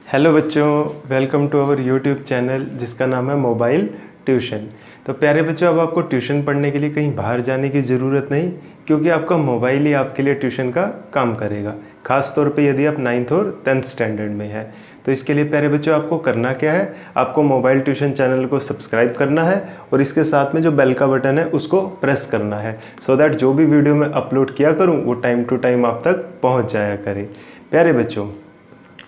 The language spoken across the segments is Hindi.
हेलो बच्चों, welcome to our YouTube channel जिसका नाम है मोबाइल ट्यूशन। तो प्यारे बच्चों, अब आपको ट्यूशन पढ़ने के लिए कहीं बाहर जाने की ज़रूरत नहीं, क्योंकि आपका मोबाइल ही आपके लिए ट्यूशन का काम करेगा। ख़ास तौर पे यदि आप 9th और 10th स्टैंडर्ड में है तो इसके लिए प्यारे बच्चों आपको करना क्या है, आपको मोबाइल ट्यूशन चैनल को सब्सक्राइब करना है और इसके साथ में जो बेल का बटन है उसको प्रेस करना है, सो दैट जो भी वीडियो मैं अपलोड किया करूँ वो टाइम टू टाइम आप तक पहुँच जाया करे। प्यारे बच्चों,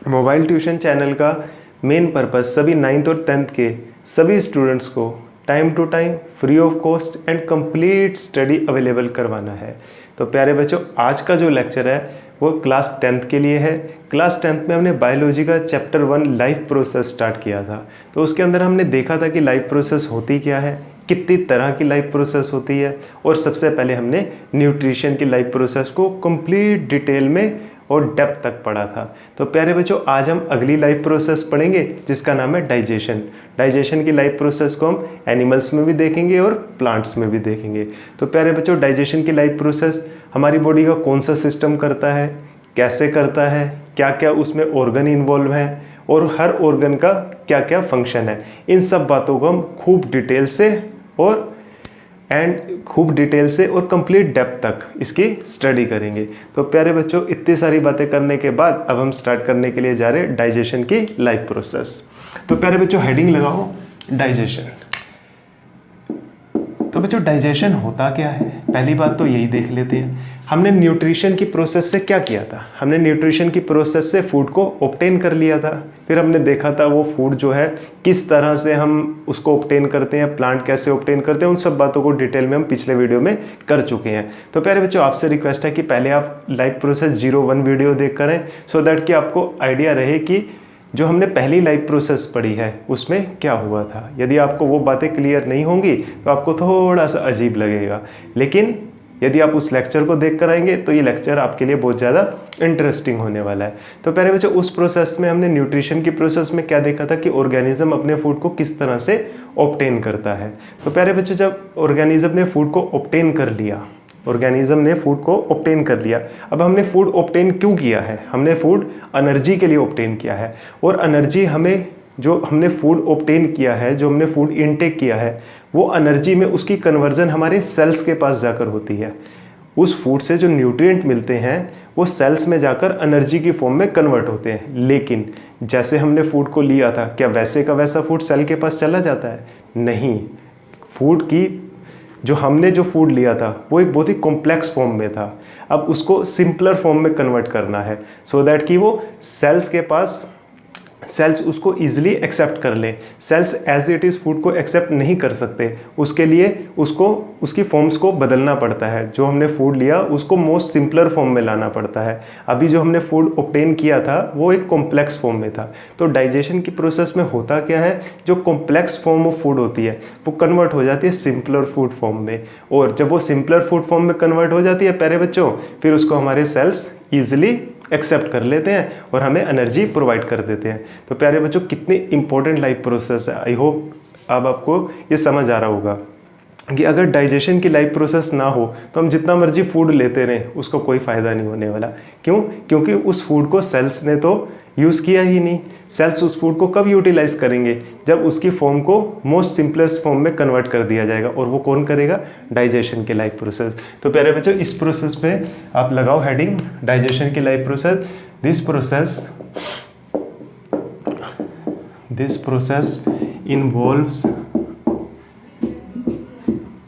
मोबाइल ट्यूशन चैनल का मेन पर्पस सभी 9th और 10th के सभी स्टूडेंट्स को time to time free of cost and complete study available करवाना है। तो प्यारे बच्चों, आज का जो लेक्चर है वो क्लास 10th के लिए है। क्लास 10th में हमने बायोलॉजी का चैप्टर 1 लाइफ प्रोसेस स्टार्ट किया था। तो उसके अंदर हमने देखा था कि लाइफ प्रोसेस होती क्या है, कितनी तरह की लाइफ प्रोसेस होती है, और सबसे पहले हमने न्यूट्रिशन की लाइफ प्रोसेस को कंप्लीट डिटेल में और डेप्थ तक पढ़ा था। तो प्यारे बच्चों, आज हम अगली लाइफ प्रोसेस पढ़ेंगे जिसका नाम है डाइजेशन। डाइजेशन की लाइफ प्रोसेस को हम एनिमल्स में भी देखेंगे और प्लांट्स में भी देखेंगे। तो प्यारे बच्चों, डाइजेशन की लाइफ प्रोसेस हमारी बॉडी का कौन सा सिस्टम करता है, कैसे करता है, क्या क्या उसमें ऑर्गन इन्वॉल्व है और हर ऑर्गन का क्या क्या फंक्शन है, इन सब बातों को हम खूब डिटेल से और कंप्लीट डेप्थ तक इसकी स्टडी करेंगे। तो प्यारे बच्चों, इतनी सारी बातें करने के बाद अब हम स्टार्ट करने के लिए जा रहे हैं डाइजेशन की लाइफ प्रोसेस। तो प्यारे बच्चों, हेडिंग लगाओ डाइजेशन। तो बच्चों, डाइजेशन होता क्या है, पहली बात तो यही देख लेते हैं। हमने न्यूट्रिशन की प्रोसेस से क्या किया था, हमने न्यूट्रिशन की प्रोसेस से फूड को ऑब्टेन कर लिया था। फिर हमने देखा था वो फूड जो है किस तरह से हम उसको ऑब्टेन करते हैं, प्लांट कैसे ऑब्टेन करते हैं, उन सब बातों को डिटेल में हम पिछले वीडियो में कर चुके हैं। तो प्यारे बच्चों, आपसे रिक्वेस्ट है कि पहले आप लाइफ प्रोसेस 01 वीडियो देख करें, सो दैट कि आपको आइडिया रहे कि जो हमने पहली लाइफ प्रोसेस पढ़ी है उसमें क्या हुआ था। यदि आपको वो बातें क्लियर नहीं होंगी तो आपको थोड़ा सा अजीब लगेगा, लेकिन यदि आप उस लेक्चर को देख कर आएंगे तो ये लेक्चर आपके लिए बहुत ज़्यादा इंटरेस्टिंग होने वाला है। तो प्यारे बच्चों, उस प्रोसेस में हमने न्यूट्रिशन की प्रोसेस में क्या देखा था कि ऑर्गेनिज्म अपने फूड को किस तरह से ऑब्टेन करता है। तो प्यारे बच्चों, जब ऑर्गेनिज्म ने फूड को ऑब्टेन कर लिया, अब हमने फूड ऑब्टेन क्यों किया है, हमने फूड एनर्जी के लिए ऑब्टेन किया है। और एनर्जी हमें, जो हमने फूड ऑब्टेन किया है, जो हमने फूड इनटेक किया है, वो एनर्जी में उसकी कन्वर्जन हमारे सेल्स के पास जाकर होती है। उस फूड से जो न्यूट्रिएंट मिलते हैं वो सेल्स में जाकर एनर्जी की फॉर्म में कन्वर्ट होते हैं। लेकिन जैसे हमने फूड को लिया था, क्या वैसे का वैसा फूड सेल के पास चला जाता है? नहीं। हमने जो फूड लिया था वो एक बहुत ही कॉम्प्लेक्स फॉर्म में था। अब उसको सिंपलर फॉर्म में कन्वर्ट करना है, सो दैट कि वो सेल्स उसको ईजिली एक्सेप्ट कर ले। Cells as it is food को एक्सेप्ट नहीं कर सकते, उसके लिए उसकी फॉर्म्स को बदलना पड़ता है। जो हमने फूड लिया उसको मोस्ट सिंपलर फॉर्म में लाना पड़ता है। अभी जो हमने फूड ऑब्टेन किया था वो एक कॉम्प्लेक्स फॉर्म में था। तो डाइजेशन की प्रोसेस में होता क्या है, जो कॉम्प्लेक्स फॉर्म ऑफ फूड होती है वो कन्वर्ट हो जाती है सिंपलर फूड फॉर्म में। और जब वो सिंपलर फूड फॉर्म में कन्वर्ट हो जाती है प्यारे बच्चों, फिर उसको हमारे सेल्स ईजिली एक्सेप्ट कर लेते हैं और हमें एनर्जी प्रोवाइड कर देते हैं। तो प्यारे बच्चों, कितनी इंपॉर्टेंट लाइफ प्रोसेस है। आई होप अब आपको ये समझ आ रहा होगा कि अगर डाइजेशन की लाइफ प्रोसेस ना हो तो हम जितना मर्जी फूड लेते रहें उसको कोई फ़ायदा नहीं होने वाला। क्यों? क्योंकि उस फूड को सेल्स ने तो यूज़ किया ही नहीं। सेल्स उस फूड को कब यूटिलाइज़ करेंगे? जब उसकी फॉर्म को मोस्ट सिंपलेस्ट फॉर्म में कन्वर्ट कर दिया जाएगा। और वो कौन करेगा? डाइजेशन की लाइफ प्रोसेस। तो प्यारे बच्चों, इस प्रोसेस पे आप लगाओ हेडिंग डाइजेशन की life process. This process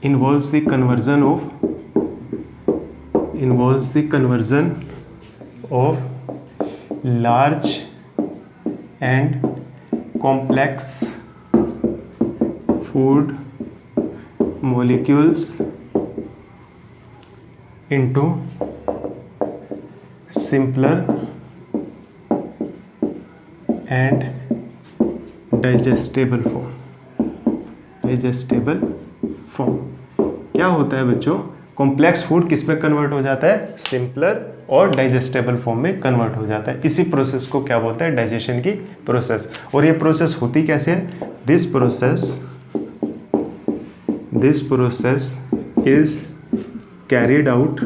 involves the conversion of large and complex food molecules into simpler and digestible form। क्या होता है बच्चों? कॉम्प्लेक्स फूड किस में कन्वर्ट हो जाता है? सिंपलर और डाइजेस्टेबल फॉर्म में कन्वर्ट हो जाता है। इसी प्रोसेस को क्या बोलते हैं? डाइजेशन की प्रोसेस। और ये प्रोसेस होती कैसे है? This process is carried out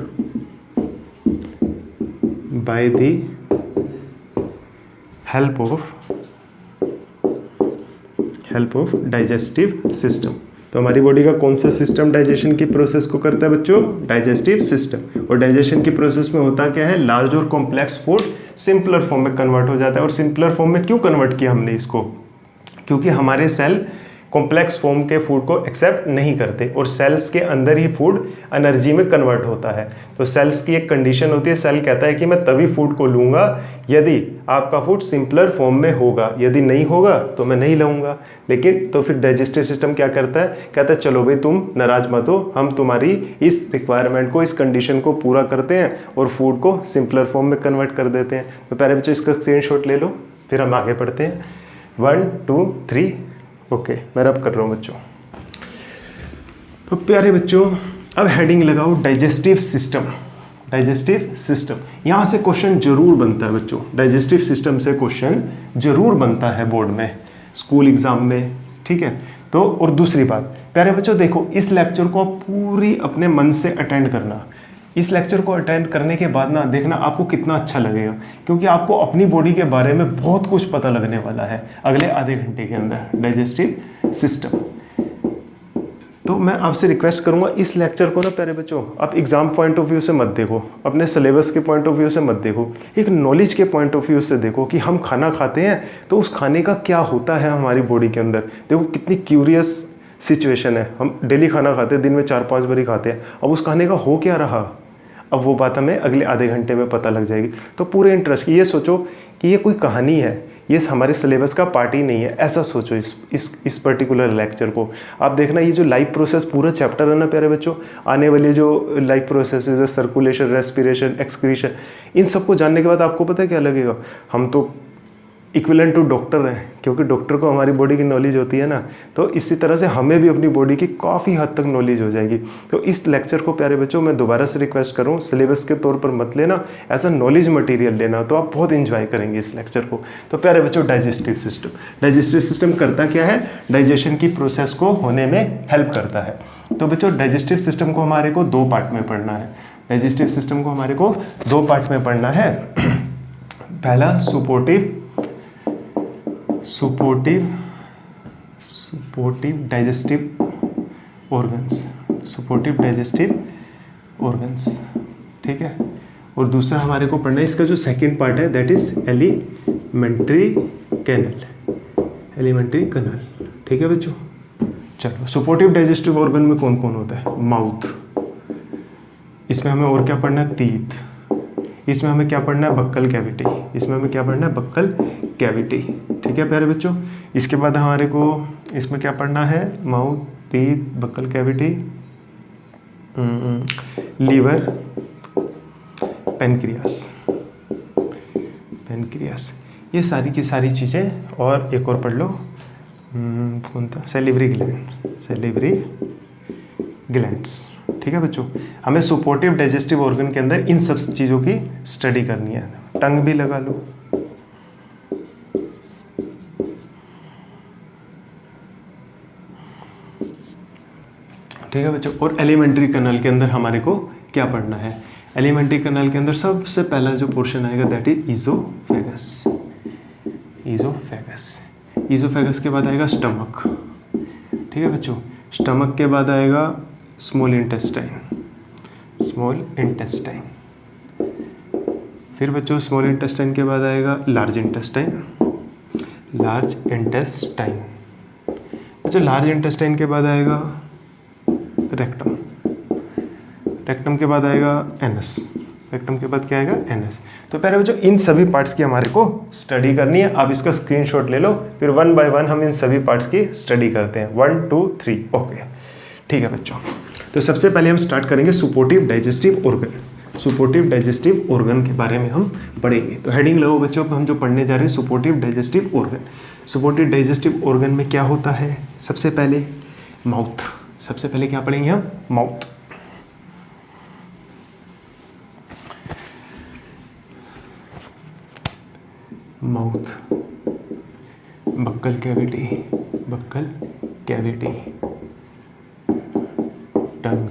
by the help of digestive system. तो हमारी बॉडी का कौन सा सिस्टम डाइजेशन की प्रोसेस को करता है बच्चों? Digestive system. और डाइजेशन की प्रोसेस में होता क्या है? लार्ज और कॉम्प्लेक्स फूड सिंपलर फॉर्म में कन्वर्ट हो जाता है। और सिंपलर फॉर्म में क्यों कन्वर्ट किया हमने इसको? क्योंकि हमारे सेल कॉम्प्लेक्स फॉर्म के फूड को एक्सेप्ट नहीं करते और सेल्स के अंदर ही फूड एनर्जी में कन्वर्ट होता है। तो सेल्स की एक कंडीशन होती है, सेल कहता है कि मैं तभी फूड को लूँगा यदि आपका फूड सिंपलर फॉर्म में होगा, यदि नहीं होगा तो मैं नहीं लूँगा। लेकिन तो फिर डाइजेस्टिव सिस्टम क्या करता है? कहता है चलो भाई तुम नाराज मत हो, हम तुम्हारी इस रिक्वायरमेंट को, इस कंडीशन को पूरा करते हैं और फूड को सिंपलर फॉर्म में कन्वर्ट कर देते हैं। तो प्यारे बच्चों इसका स्क्रीनशॉट ले लो, फिर हम आगे पढ़ते हैं। 1 2 3 ओके, मैं रब कर रहा हूँ बच्चों। तो प्यारे बच्चों अब हेडिंग लगाओ डाइजेस्टिव सिस्टम। डाइजेस्टिव सिस्टम, यहाँ से क्वेश्चन जरूर बनता है बच्चों। डाइजेस्टिव सिस्टम से क्वेश्चन जरूर बनता है बोर्ड में, स्कूल एग्जाम में, ठीक है। तो और दूसरी बात प्यारे बच्चों, देखो इस लेक्चर को पूरी अपने मन से अटेंड करना। इस लेक्चर को अटेंड करने के बाद ना देखना आपको कितना अच्छा लगेगा, क्योंकि आपको अपनी बॉडी के बारे में बहुत कुछ पता लगने वाला है अगले आधे घंटे के अंदर। Digestive system. तो मैं आपसे रिक्वेस्ट करूंगा इस लेक्चर को ना प्यारे बच्चों आप एग्जाम पॉइंट ऑफ व्यू से मत देखो, अपने सिलेबस के पॉइंट ऑफ व्यू से मत देखो, एक नॉलेज के पॉइंट ऑफ व्यू से देखो कि हम खाना खाते हैं तो उस खाने का क्या होता है हमारी बॉडी के अंदर। देखो कितनी क्यूरियस सिचुएशन है, हम डेली खाना खाते हैं, दिन में 4-5 बार ही खाते हैं, अब उस खाने का हो क्या रहा, अब वो बात हमें अगले आधे घंटे में पता लग जाएगी। तो पूरे इंटरेस्ट की ये सोचो कि ये कोई कहानी है, ये हमारे सिलेबस का पार्ट ही नहीं है, ऐसा सोचो इस पर्टिकुलर लेक्चर को। आप देखना ये जो लाइफ प्रोसेस पूरा चैप्टर है ना प्यारे बच्चों, आने वाली जो लाइफ प्रोसेस है, सर्कुलेशन, रेस्पिरेशन, एक्सक्रीशन, इन सबको जानने के बाद आपको पता है क्या लगेगा? हम तो इक्विवेलेंट टू डॉक्टर हैं, क्योंकि डॉक्टर को हमारी बॉडी की नॉलेज होती है ना, तो इसी तरह से हमें भी अपनी बॉडी की काफ़ी हद तक नॉलेज हो जाएगी। तो इस लेक्चर को प्यारे बच्चों मैं दोबारा से रिक्वेस्ट करूं, सिलेबस के तौर पर मत लेना, एज अ नॉलेज मटेरियल लेना, तो आप बहुत इंजॉय करेंगे इस लेक्चर को। तो प्यारे बच्चों डाइजेस्टिव सिस्टम, डाइजेस्टिव सिस्टम करता क्या है? डाइजेशन की प्रोसेस को होने में हेल्प करता है। तो बच्चों डाइजेस्टिव सिस्टम को हमारे को 2 पार्ट में पढ़ना है। डाइजेस्टिव सिस्टम को हमारे को 2 पार्ट में पढ़ना है। पहला सुपोर्टिव डाइजेस्टिव ऑर्गन्स, ठीक है। और दूसरा हमारे को पढ़ना है, इसका जो सेकंड पार्ट है दैट इज एलिमेंट्री कैनल, ठीक है बच्चों। चलो सपोर्टिव डाइजेस्टिव ऑर्गन में कौन कौन होता है? माउथ, इसमें हमें और क्या पढ़ना है? तीत, इसमें हमें क्या पढ़ना है? बक्कल कैविटी, इसमें हमें क्या पढ़ना है? बक्कल कैविटी, ठीक है प्यारे बच्चों। इसके बाद हमारे को इसमें क्या पढ़ना है? माउथ, तीत, बक्कल कैविटी, लीवर, पेनक्रियास, ये सारी की सारी चीज़ें। और एक और पढ़ लो, कौन था? सेलिवरी ग्लैंड्स, ठीक है बच्चों। हमें सपोर्टिव डाइजेस्टिव ऑर्गन के अंदर इन सब चीज़ों की स्टडी करनी है। टंग भी लगा लो, ठीक है बच्चों। और एलिमेंट्री कैनल के अंदर हमारे को क्या पढ़ना है? एलिमेंट्री कैनल के अंदर सबसे पहला जो पोर्शन आएगा दैट इज ईजोफेगस के बाद आएगा स्टमक, ठीक है बच्चों। स्टमक के बाद आएगा स्मॉल इंटेस्टाइन, फिर बच्चों स्मॉल इंटेस्टाइन के बाद आएगा लार्ज इंटेस्टाइन। बच्चों लार्ज इंटेस्टाइन के बाद आएगा रेक्टम के बाद आएगा एनस, रेक्टम के बाद क्या आएगा? एनस। तो पहले बच्चों इन सभी पार्ट्स की हमारे को स्टडी करनी है। आप इसका स्क्रीनशॉट ले लो, फिर 1 बाय 1 हम इन सभी पार्ट्स की स्टडी करते हैं। 1 2 3 ओके, ठीक है बच्चों। तो सबसे पहले हम स्टार्ट करेंगे सपोर्टिव डाइजेस्टिव ऑर्गन के बारे में हम पढ़ेंगे। तो हेडिंग लगाओ बच्चों, हम जो पढ़ने जा रहे हैं supportive digestive organ. Supportive digestive organ में क्या होता है? सबसे पहले माउथ, सबसे पहले क्या पढ़ेंगे हम? माउथ। बक्कल कैविटी, टंग,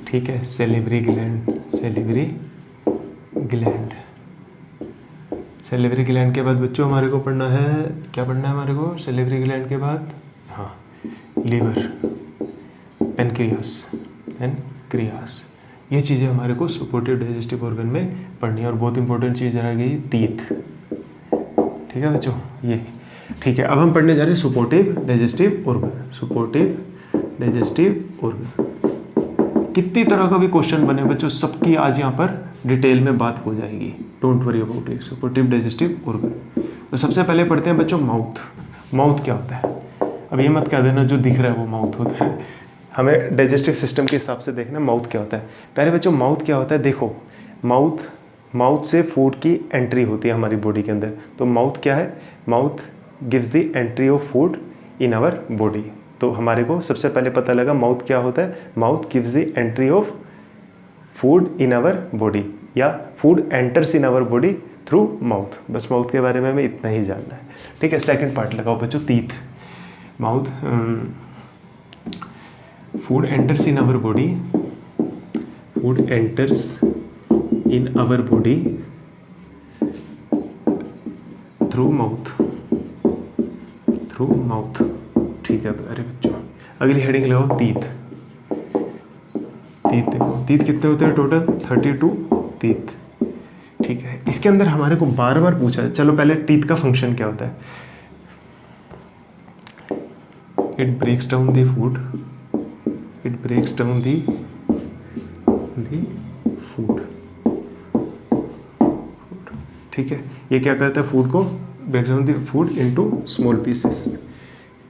ठीक है। सेलिवरी ग्लैंड, सेलिवरी ग्लैंड के बाद बच्चों हमारे को पढ़ना है, क्या पढ़ना है हमारे को सेलिवरी ग्लैंड के बाद? हाँ, लीवर, पेनक्रियास, ये चीज़ें हमारे को सपोर्टिव डाइजेस्टिव ऑर्गन में पढ़नी है। और बहुत इंपॉर्टेंट चीज़ रह गई तीत, ठीक है बच्चों ये, ठीक है। अब हम पढ़ने जा रहे हैं supportive digestive organ. Supportive digestive organ कितनी तरह का भी क्वेश्चन बने बच्चों, सबकी आज यहाँ पर डिटेल में बात हो जाएगी, don't worry about it. Supportive digestive organ, तो सबसे पहले पढ़ते हैं बच्चों माउथ। माउथ क्या होता है? अब ये मत कह देना जो दिख रहा है वो माउथ होता है, हमें डाइजेस्टिव सिस्टम के हिसाब से देखना माउथ क्या होता है। पहले बच्चों माउथ क्या होता है, देखो माउथ से फूड की एंट्री होती है हमारी बॉडी के अंदर। तो माउथ क्या है? Mouth gives the entry of food in our body. तो हमारे को सबसे पहले पता लगा माउथ क्या होता है। Mouth gives the entry of food in our body, या food enters in our body through mouth. बस माउथ के बारे में हमें इतना ही जानना है, ठीक है। सेकंड पार्ट लगाओ बच्चों, teeth. Mouth, food enters in our body, food enters in our body through mouth, through mouth, ठीक है। अरे बच्चों अगली हेडिंग लगाओ टीथ। टीथ देखो, टीथ कितने होते हैं टोटल? 32 टीथ, ठीक है। इसके अंदर हमारे को बार बार पूछा है, चलो पहले टीथ का फंक्शन क्या होता है। It breaks down the food, it breaks down the food, ठीक है। ये क्या करता है? फूड को break down the food into small pieces,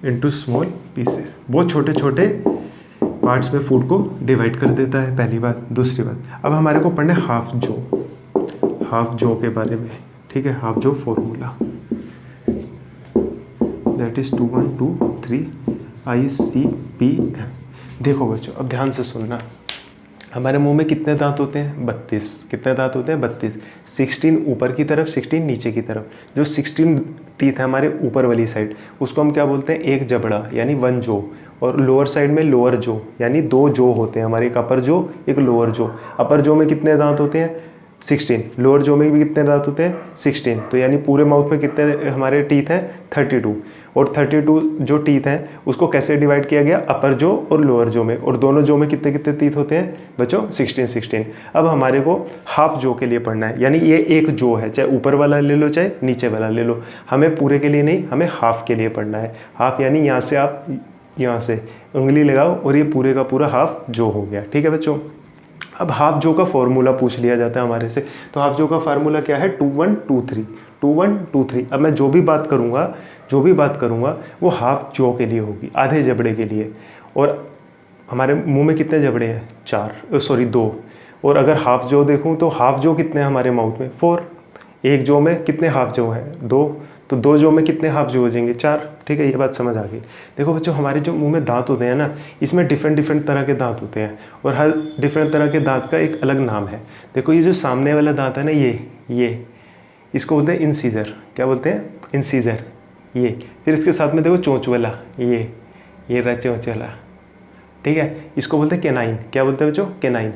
into small pieces, बहुत छोटे छोटे पार्ट्स में फूड को डिवाइड कर देता है, पहली बात। दूसरी बात, अब हमारे को पढ़ना है हाफ जो, हाफ जो के बारे में, ठीक है। हाफ जो फॉर्मूला, दैट इज 2 1 2 3 ICPM। देखो बच्चों अब ध्यान से सुनना, हमारे मुंह में कितने दांत होते हैं? 32। कितने दांत होते हैं? 32। 16 ऊपर की तरफ, 16 नीचे की तरफ। जो 16 टीथ है हमारे ऊपर वाली साइड, उसको हम क्या बोलते हैं? एक जबड़ा, यानी 1 जो। और लोअर साइड में लोअर जो, यानी 2 जो होते हैं हमारे, एक अपर जो, एक लोअर जो। अपर जो में कितने दांत होते हैं? 16। लोअर जो में भी कितने दांत होते हैं? 16। तो यानी पूरे माउथ में कितने हमारे टीथ हैं? 32। और 32 जो टीथ हैं उसको कैसे डिवाइड किया गया? अपर जो और लोअर जो में। और दोनों जो में कितने कितने टीथ होते हैं बच्चों? 16 16। अब हमारे को हाफ जो के लिए पढ़ना है, यानी ये एक जो है, चाहे ऊपर वाला ले लो चाहे नीचे वाला ले लो। हमें पूरे के लिए नहीं, हमें हाफ के लिए पढ़ना है। हाफ यानी यहाँ से आप यहाँ से उंगली लगाओ और ये पूरे का पूरा हाफ जो हो गया, ठीक है बच्चों। अब हाफ जो का फॉर्मूला पूछ लिया जाता है हमारे से, तो हाफ जो का फार्मूला क्या है? 2 1 2 3, 2 1 2 3। अब मैं जो भी बात करूँगा वो हाफ जो के लिए होगी, आधे जबड़े के लिए। और हमारे मुंह में कितने जबड़े हैं? 2। और अगर हाफ जो देखूँ तो हाफ जो कितने हैं हमारे माउथ में? 4। एक जो में कितने हाफ जो हैं? 2। तो 2 जो में कितने हाफ जो हो जाएंगे? 4, ठीक है। ये बात समझ आ गई। देखो बच्चों हमारे जो मुंह में दांत होते हैं ना, इसमें डिफरेंट तरह के दांत होते हैं, और हर डिफरेंट तरह के दांत का एक अलग नाम है। देखो ये जो सामने वाला दांत है ना, ये इसको बोलते हैं इंसीजर। क्या बोलते हैं? इंसीजर। ये फिर इसके साथ में देखो चोंच वाला, ये रहा चोंच वाला, ठीक है। इसको बोलते हैं केनाइन। क्या बोलते हैं बच्चों? केनाइन।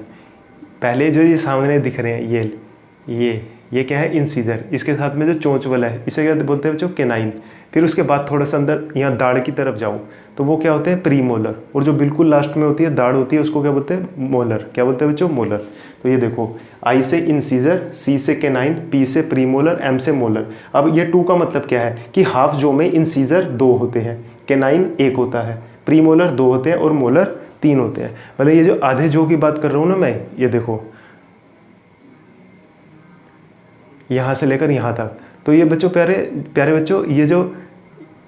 पहले जो ये सामने दिख रहे हैं ये क्या है? इंसीजर। इसके साथ में जो चोंच वाला है इसे क्या बोलते हैं बच्चों? केनाइन। फिर उसके बाद थोड़ा सा अंदर यहाँ दाढ़ की तरफ जाओ तो वो क्या होते हैं? प्रीमोलर। और जो बिल्कुल लास्ट में होती है दाढ़ होती है उसको क्या बोलते हैं? मोलर। क्या बोलते हैं बच्चों? मोलर। तो ये देखो, आई से इंसीजर, सी से केनाइन, पी से प्रीमोलर, एम से मोलर। अब ये 2 का मतलब क्या है कि हाफ जो में इंसीजर 2 होते हैं, केनाइन 1 होता है, प्रीमोलर 2 होते हैं और मोलर 3 होते हैं। मतलब ये जो आधे जो की बात कर रहा हूँ ना मैं, ये देखो यहाँ से लेकर यहाँ तक। तो ये बच्चों प्यारे बच्चों,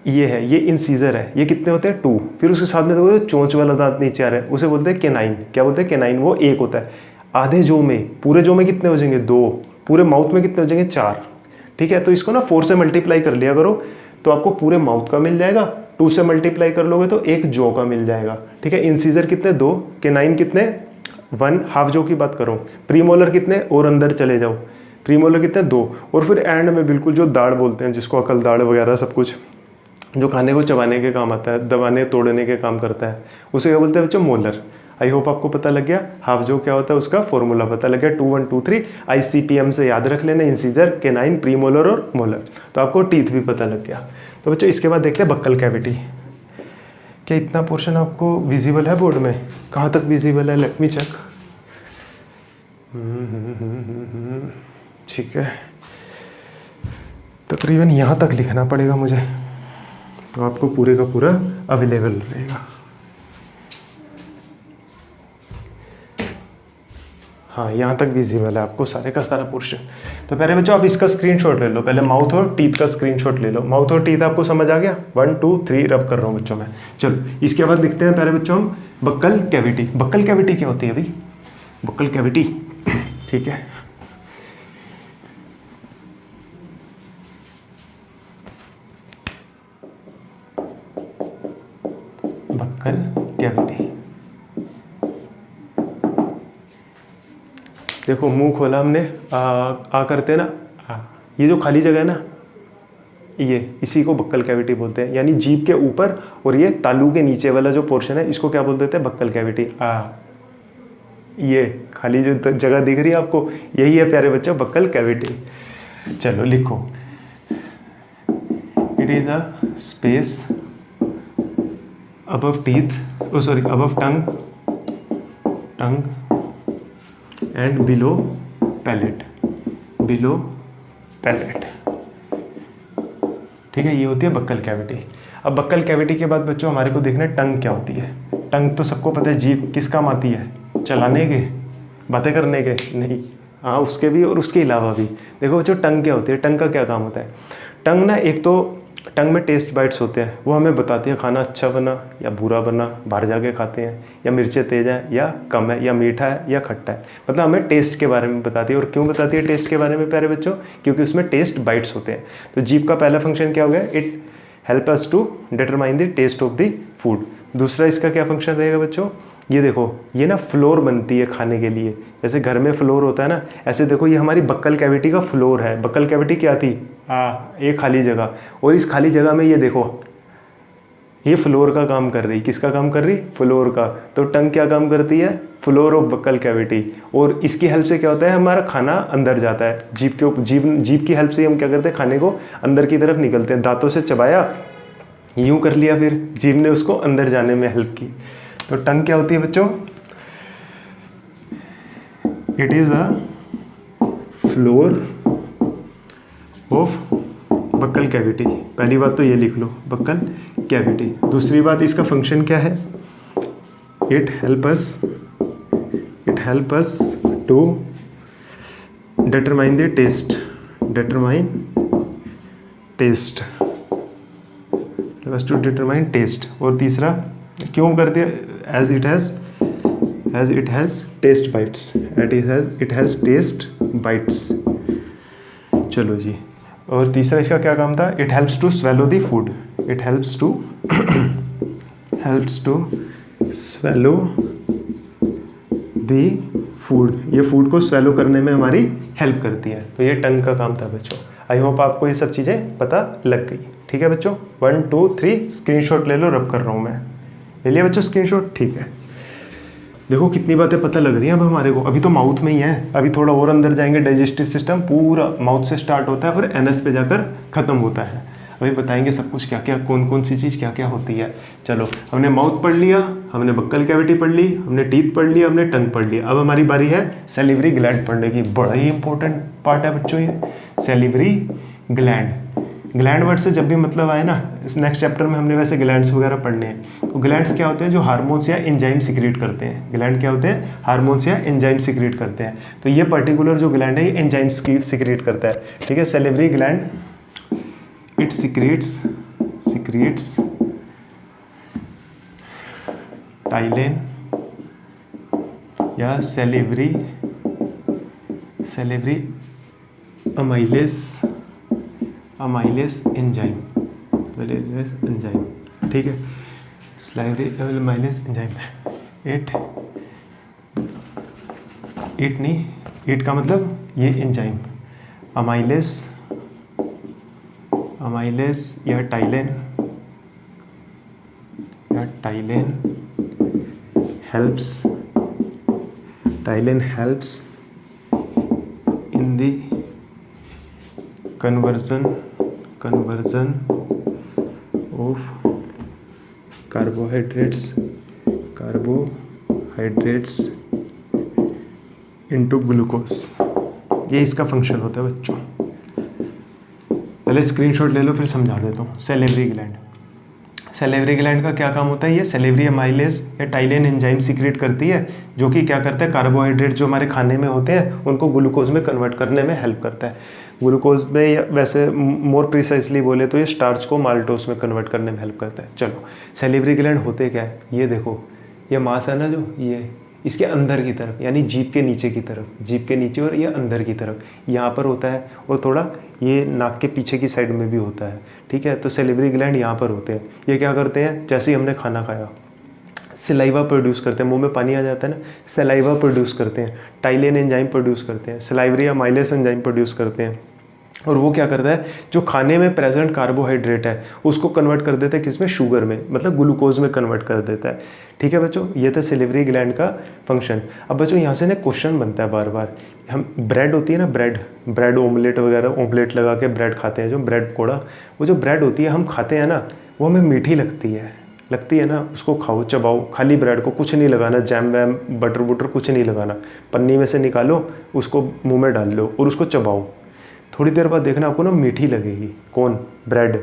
ये है, ये इंसीजर है। ये कितने होते हैं? 2। फिर उसके साथ में देखो चोंच वाला दांत नीचे आ रहा है, उसे बोलते हैं केनाइन। क्या बोलते हैं? केनाइन। वो 1 होता है। आधे जो में, पूरे जो में कितने हो जाएंगे? 2। पूरे माउथ में कितने हो जाएंगे? 4, ठीक है। तो इसको ना 4 से मल्टीप्लाई कर लिया करो तो आपको पूरे माउथ का मिल जाएगा। 2 से मल्टीप्लाई कर लोगे तो एक जो का मिल जाएगा, ठीक है। इंसीजर कितने? 2। केनाइन कितने? 1। हाफ जो की बात करो। प्रीमोलर कितने? और अंदर चले जाओ, प्रीमोलर कितने? 2। और फिर एंड में बिल्कुल जो दाढ़ बोलते हैं, जिसको अकल दाढ़ वगैरह सब कुछ, जो खाने को चबाने के काम आता है, दबाने तोड़ने के काम करता है, उसे क्या बोलते हैं बच्चों? मोलर। आई होप आपको पता लग गया। हाफ जो क्या होता है उसका फॉर्मूला पता लग गया, 2123 ICPM से याद रख लेना, इंसीजर, केनाइन, प्रीमोलर और मोलर। तो आपको टीथ भी पता लग गया। तो बच्चों इसके बाद देखते हैं बक्कल कैविटी। क्या इतना पोर्शन आपको विजिबल है बोर्ड में? कहाँ तक विजिबल है? Let me check. ठीक है, तकरीबन यहाँ तक लिखना पड़ेगा मुझे, तो आपको पूरे का पूरा अवेलेबल रहेगा। हाँ, यहाँ तक विजिबल है आपको सारे का सारा पोर्शन। तो पहले बच्चों आप इसका स्क्रीनशॉट ले लो, पहले माउथ और टीथ का स्क्रीनशॉट ले लो। माउथ और टीथ आपको समझ आ गया? 1 2 3 रब कर रहा हूँ बच्चों मैं। चलो इसके बाद लिखते हैं पहले बच्चों हम बक्कल कैविटी। बक्कल कैविटी क्या होती है अभी? बक्कल कैविटी, ठीक है, बक्कल कैविटी। देखो मुंह खोला हमने, आ करते ना, ये जो खाली जगह है ना, ये इसी को बक्कल कैविटी बोलते हैं। यानी जीभ के ऊपर और ये तालू के नीचे वाला जो पोर्शन है इसको क्या बोल देते हैं? Buccal cavity. ये खाली जो जगह दिख रही है आपको, यही है प्यारे बच्चों बक्कल कैविटी। चलो लिखो, it is a space above teeth, oh sorry, above tongue and below palate, ठीक है, ये होती है बक्कल कैविटी। अब बक्कल कैविटी के बाद बच्चों हमारे को देखना है टंग क्या होती है। टंग तो सबको पता है, जीभ किस काम आती है? चलाने के, बातें करने के नहीं, हाँ उसके भी और उसके अलावा भी। देखो बच्चों टंग क्या होती है, टंग का क्या काम होता है? टंग ना, एक तो टंग में टेस्ट बाइट्स होते हैं, वो हमें बताती है खाना अच्छा बना या बुरा बना, बाहर जाके खाते हैं, या मिर्चें तेज़ हैं या कम है, या मीठा है या खट्टा है, मतलब हमें टेस्ट के बारे में बताती है। और क्यों बताती है टेस्ट के बारे में प्यारे बच्चों? क्योंकि उसमें टेस्ट बाइट्स होते हैं। तो जीभ का पहला फंक्शन क्या हो गया? It help us to determine the taste of the food. दूसरा इसका क्या फंक्शन रहेगा बच्चों? ये देखो, ये ना फ्लोर बनती है खाने के लिए, जैसे घर में फ्लोर होता है ना, ऐसे देखो ये हमारी बक्कल कैविटी का फ्लोर है। बक्कल कैविटी क्या थी? एक खाली जगह, और इस खाली जगह में ये देखो ये फ्लोर का काम कर रही। किसका काम कर रही? फ्लोर का। तो टंग क्या काम करती है? Floor of buccal cavity. और इसकी हेल्प से क्या होता है? हमारा खाना अंदर जाता है। जीभ की हेल्प से हम क्या करते हैं? खाने को अंदर की तरफ निकलते हैं। दांतों से चबाया, यूं कर लिया, फिर जीभ ने उसको अंदर जाने में हेल्प की। तो टंग क्या होती है बच्चों? It is a floor of buccal cavity. पहली बात तो ये लिख लो, बक्कल कैविटी। दूसरी बात, इसका फंक्शन क्या है? It help us to determine the taste, to determine taste. और तीसरा क्यों करती है? As it has taste bites, चलो जी। और तीसरा इसका क्या काम था? It helps to swallow the food, it helps to swallow the food. ये फूड को स्वेलो करने में हमारी हेल्प करती है। तो ये टंग का काम था बच्चों। आई होप आपको ये सब चीज़ें पता लग गई। ठीक है बच्चों, 1 2 3 स्क्रीनशॉट ले लो, रब कर रहा हूँ मैं। ले लिया बच्चों स्क्रीनशॉट? ठीक है। देखो कितनी बातें पता लग रही हैं अब हमारे को। अभी तो माउथ में ही है, अभी थोड़ा और अंदर जाएंगे। डाइजेस्टिव सिस्टम पूरा माउथ से स्टार्ट होता है, फिर एनएस पे जाकर ख़त्म होता है। अभी बताएंगे सब कुछ, क्या क्या, कौन कौन सी चीज़ क्या क्या होती है। चलो, हमने माउथ पढ़ लिया, हमने बक्कल कैविटी पढ़ ली, हमने टीथ पढ़ लिया, हमने टंग पढ़ लिया। अब हमारी बारी है सैलिवरी ग्लैंड पढ़ने की। बड़ा ही इंपॉर्टेंट पार्ट है बच्चों ये, सैलिवरी ग्लैंड। ग्लैंड वर्ड से जब भी मतलब आए ना, इस नेक्स्ट चैप्टर में हमने वैसे ग्लैंड्स वगैरह पढ़ने हैं। तो ग्लैंड्स क्या होते हैं? जो हार्मोन्स या एंजाइम सिक्रेट करते हैं। ग्लैंड क्या होते हैं? हार्मोन्स या एंजाइम सिक्रेट करते हैं। तो ये पर्टिकुलर जो ग्लैंड है ये एंजाइम्स की सिक्रेट करता है। ठीक है, सैलिवरी ग्लैंड, इट सिक्रेट्स टाइलेन या सैलिवरी अमाइलेस एंजाइम। ठीक है, सैलिवरी अमाइलेस एंजाइम। इट का मतलब ये एंजाइम, अमाइलेस या टाइलेन helps in the conversion of carbohydrates into glucose। ये इसका फंक्शन होता है बच्चों। पहले स्क्रीनशॉट ले लो फिर समझा देता हूँ। सेलेवरी ग्लैंड का क्या काम होता है? ये सेलेवरी अमाइलेज या टाइलेन एंजाइम सीक्रेट करती है, जो कि क्या करता है, कार्बोहाइड्रेट जो हमारे खाने में होते हैं उनको ग्लूकोज में कन्वर्ट करने में हेल्प करता है। ग्लूकोज में, या वैसे मोर प्रिसाइसली बोले तो ये स्टार्च को माल्टोस में कन्वर्ट करने में हेल्प करता है। चलो, सेलेवरी ग्लैंड होते क्या है, ये देखो, ये मांस है ना जो, ये इसके अंदर की तरफ, यानी जीभ के नीचे की तरफ, जीभ के नीचे और ये अंदर की तरफ यहाँ पर होता है, और थोड़ा ये नाक के पीछे की साइड में भी होता है। ठीक है, तो सेलेवरी ग्लैंड यहाँ पर होते हैं। ये क्या करते हैं, जैसे ही हमने खाना खाया सलाइवा प्रोड्यूस करते हैं, मुंह में पानी आ जाता है ना, सलाइवा प्रोड्यूस करते हैं, टाइलेन एंजाइम प्रोड्यूस करते हैं, सलाइवरी अमाइलेज एंजाइम प्रोड्यूस करते हैं, और वो क्या करता है, जो खाने में प्रेजेंट कार्बोहाइड्रेट है उसको कन्वर्ट कर देता है किसमें, शुगर में, मतलब ग्लूकोज में कन्वर्ट कर देता है। ठीक है बच्चों, ये था सेलेवरी ग्लैंड का फंक्शन। अब बच्चों यहाँ से ना क्वेश्चन बनता है बार बार, हम ब्रेड होती है ना, ब्रेड ऑमलेट वगैरह, ऑमलेट लगा के ब्रेड खाते हैं, जो ब्रेड पकौड़ा, वो जो ब्रेड होती है हम खाते हैं ना, वो हमें मीठी लगती है ना, उसको खाओ, चबाओ, खाली ब्रेड को कुछ नहीं लगाना, जैम वैम बटर बुटर कुछ नहीं लगाना, पन्नी में से निकालो, उसको मुँह में डाल लो और उसको चबाओ। थोड़ी देर बाद देखना आपको ना मीठी लगेगी। कौन? ब्रेड।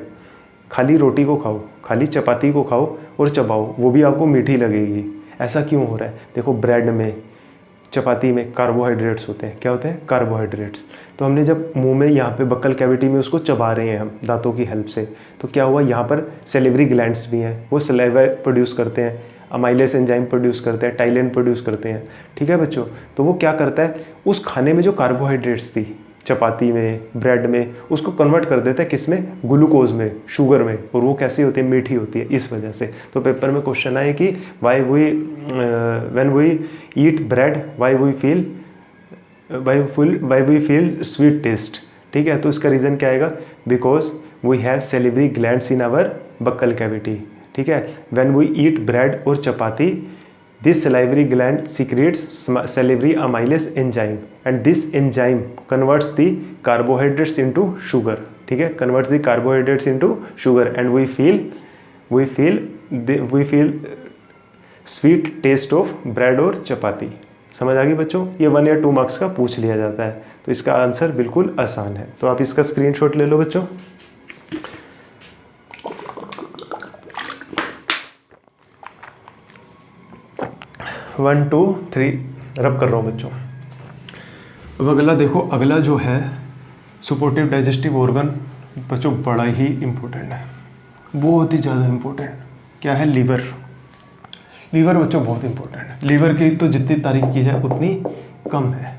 खाली रोटी को खाओ, खाली चपाती को खाओ और चबाओ, वो भी आपको मीठी लगेगी। ऐसा क्यों हो रहा है? देखो, ब्रेड में, चपाती में कार्बोहाइड्रेट्स होते हैं। क्या होते हैं? कार्बोहाइड्रेट्स। तो हमने जब मुंह में यहाँ पे बक्कल कैविटी में उसको चबा रहे हैं हम दांतों की हेल्प से, तो क्या हुआ, यहाँ पर सेलेवरी ग्लैंड्स भी हैं, वो सलाइवा प्रोड्यूस करते हैं, अमाइलेज एंजाइम प्रोड्यूस करते हैं, टाइलेन प्रोड्यूस करते हैं। ठीक है बच्चों, तो वो क्या करता है, उस खाने में जो कार्बोहाइड्रेट्स थी चपाती में, ब्रेड में, उसको कन्वर्ट कर देता है किसमें, ग्लूकोज में, शुगर में, और वो कैसी होती है, मीठी होती है, इस वजह से। तो पेपर में क्वेश्चन आए कि when we eat bread why we feel sweet taste. ठीक है, तो इसका रीज़न क्या आएगा, because we have salivary glands in our buccal cavity. ठीक है, व्हेन वी ईट ब्रेड और चपाती, this salivary gland secretes salivary amylase enzyme, and this enzyme converts the carbohydrates into sugar. ठीक है, converts the carbohydrates into sugar, and we feel sweet taste of bread और चपाती। समझ आ गई बच्चों? ये 1 या 2 मार्क्स का पूछ लिया जाता है, तो इसका आंसर बिल्कुल आसान है। तो आप इसका स्क्रीनशॉट ले लो बच्चों। 1 2 3 रब कर रहा हूँ बच्चों। अब अगला देखो, अगला जो है सपोर्टिव डाइजेस्टिव ऑर्गन बच्चों, बड़ा ही इम्पोर्टेंट है, बहुत ही ज़्यादा इम्पोर्टेंट। क्या है? लीवर। लीवर बच्चों बहुत इम्पोर्टेंट है। लीवर की तो जितनी तारीफ की जाए उतनी कम है।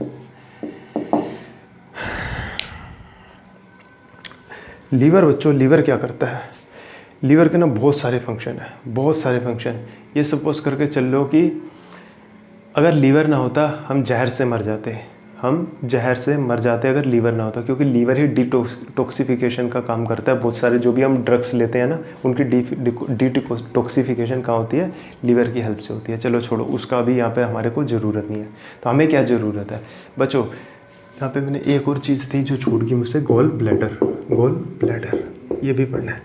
लीवर बच्चों, लीवर क्या करता है? लीवर के ना बहुत सारे फंक्शन है, बहुत सारे फंक्शन। ये सपोज करके चल लो कि अगर लीवर ना होता हम जहर से मर जाते, अगर लीवर ना होता, क्योंकि लीवर ही डिटॉक्सिफिकेशन का काम करता है। बहुत सारे जो भी हम ड्रग्स लेते हैं ना, उनकी डिटॉक्सिफिकेशन कहाँ होती है? लीवर की हेल्प से होती है। चलो छोड़ो, उसका अभी यहाँ पे हमारे को ज़रूरत नहीं है। तो हमें क्या ज़रूरत है बच्चों? यहाँ पे मैंने एक और चीज़ थी जो छूट गई मुझसे, गॉल ब्लैडर, ये भी पढ़ना है।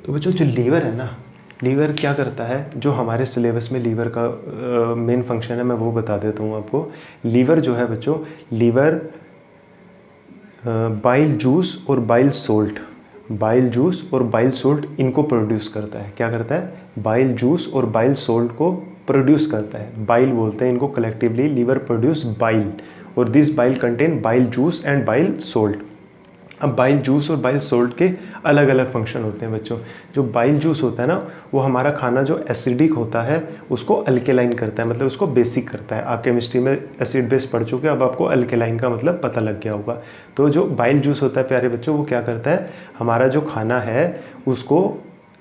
तो बच्चों जो लीवर है ना, लीवर क्या करता है, जो हमारे सिलेबस में लीवर का मेन फंक्शन है, मैं वो बता देता हूँ आपको। लीवर जो है बच्चों, लीवर बाइल जूस और बाइल सोल्ट इनको प्रोड्यूस करता है। क्या करता है? बाइल जूस और बाइल सोल्ट को प्रोड्यूस करता है। बाइल बोलते हैं इनको कलेक्टिवली। लीवर प्रोड्यूस बाइल, और this bile contain bile juice and bile salt. अब बाइल जूस और बाइल सोल्ट के अलग अलग फंक्शन होते हैं बच्चों। जो बाइल जूस होता है ना, वो हमारा खाना जो एसिडिक होता है उसको अल्केलाइन करता है, मतलब उसको बेसिक करता है। आप केमिस्ट्री में एसिड बेस पढ़ चुके हैं, अब आपको अल्केलाइन का मतलब पता लग गया होगा। तो जो बाइल जूस होता है प्यारे बच्चों, वो क्या करता है, हमारा जो खाना है उसको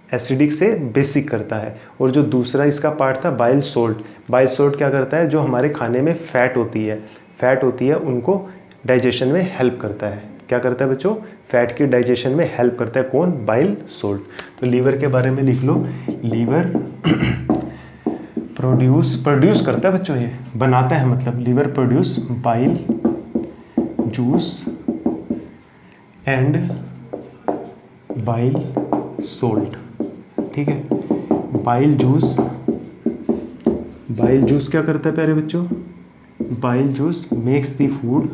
एसिडिक से बेसिक करता है। और जो दूसरा इसका पार्ट था बाइल सोल्ट क्या करता है, जो हमारे खाने में फैट होती है उनको डाइजेशन में हेल्प करता है। क्या करता है बच्चों? फैट की डाइजेशन में हेल्प करता है। कौन? Bile salt. तो लीवर के बारे में लिख लो, लीवर प्रोड्यूस करता है बच्चों, ये बनाता है मतलब liver produce bile juice and bile salt. ठीक है, बाइल जूस क्या करता है प्यारे बच्चों? Bile juice makes the food